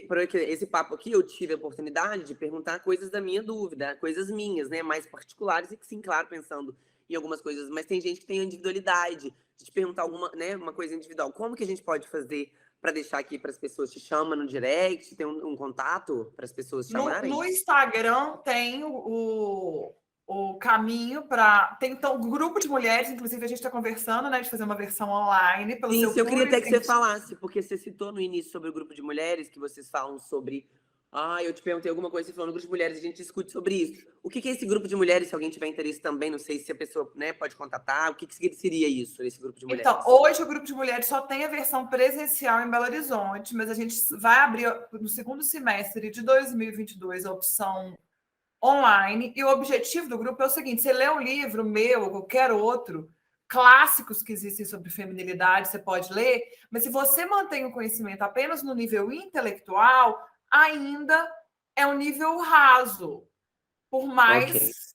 Porque esse papo aqui, eu tive a oportunidade de perguntar coisas da minha dúvida, coisas minhas, né, mais particulares, e que sim, claro, pensando em algumas coisas, mas tem gente que tem individualidade. De te perguntar uma coisa individual. Como que a gente pode fazer para deixar aqui para as pessoas te chamam no direct, tem um contato para as pessoas te chamarem? No Instagram tem o caminho para. Tem então um grupo de mulheres, inclusive a gente está conversando, né, de fazer uma versão online pelo seu Sim, eu queria até que você público. falasse, porque você citou no início sobre o grupo de mulheres, que vocês falam sobre. Eu te perguntei alguma coisa, você falou no grupo de mulheres, a gente discute sobre isso. O que é esse grupo de mulheres? Se alguém tiver interesse também, não sei se a pessoa, né, pode contatar. O que seria isso, esse grupo de mulheres? Então, hoje o grupo de mulheres só tem a versão presencial em Belo Horizonte, mas a gente vai abrir no segundo semestre de 2022 a opção online. E o objetivo do grupo é o seguinte: você lê um livro meu ou qualquer outro, clássicos que existem sobre feminilidade, você pode ler, mas se você mantém o conhecimento apenas no nível intelectual, ainda é um nível raso, por mais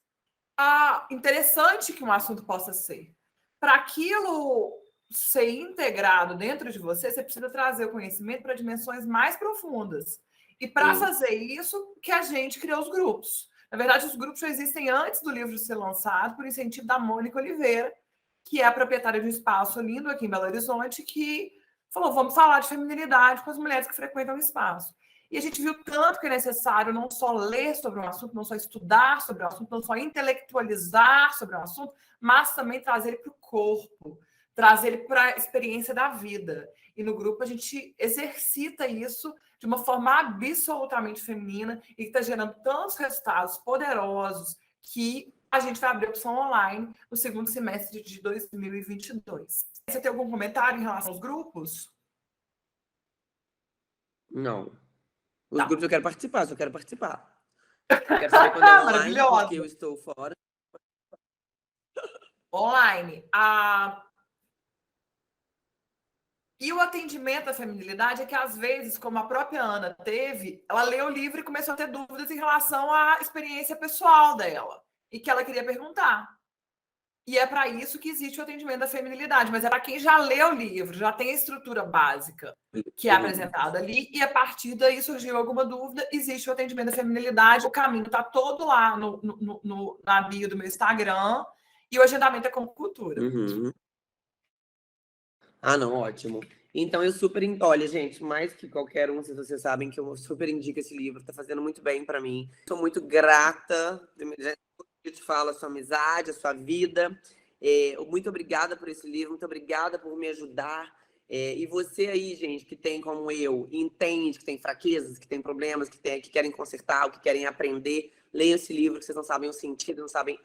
interessante que um assunto possa ser. Para aquilo ser integrado dentro de você, você precisa trazer o conhecimento para dimensões mais profundas. E para fazer isso, que a gente criou os grupos. Na verdade, os grupos já existem antes do livro ser lançado, por incentivo da Mônica Oliveira, que é a proprietária de um espaço lindo aqui em Belo Horizonte, que falou: vamos falar de feminilidade com as mulheres que frequentam o espaço. E a gente viu tanto que é necessário não só ler sobre o assunto, não só estudar sobre o assunto, não só intelectualizar sobre o assunto, mas também trazer ele para o corpo, trazer ele para a experiência da vida. E no grupo a gente exercita isso de uma forma absolutamente feminina e que está gerando tantos resultados poderosos que a gente vai abrir a opção online no segundo semestre de 2022. Você tem algum comentário em relação aos grupos? Não. Os grupos eu quero participar, só quero participar. Quero saber quando é online, porque eu estou fora. Online. E o atendimento à feminilidade é que, às vezes, como a própria Ana teve, ela leu o livro e começou a ter dúvidas em relação à experiência pessoal dela e que ela queria perguntar. E é para isso que existe o atendimento da feminilidade, mas é para quem já leu o livro, já tem a estrutura básica que é apresentada ali, e a partir daí surgiu alguma dúvida, existe o atendimento da feminilidade, o caminho está todo lá na bio do meu Instagram, e o agendamento é como cultura. Uhum. Não, ótimo. Então eu super... Olha, gente, mais que qualquer um, se vocês sabem que eu super indico esse livro, tá fazendo muito bem para mim. Sou muito grata, eu te falo, a sua amizade, a sua vida. Muito obrigada por esse livro, muito obrigada por me ajudar. E você aí, gente, que tem como eu, entende que tem fraquezas, que tem problemas, que querem consertar, que querem aprender, leiam esse livro, que vocês não sabem o sentido, não sabem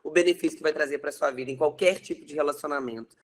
o benefício que vai trazer para sua vida, em qualquer tipo de relacionamento.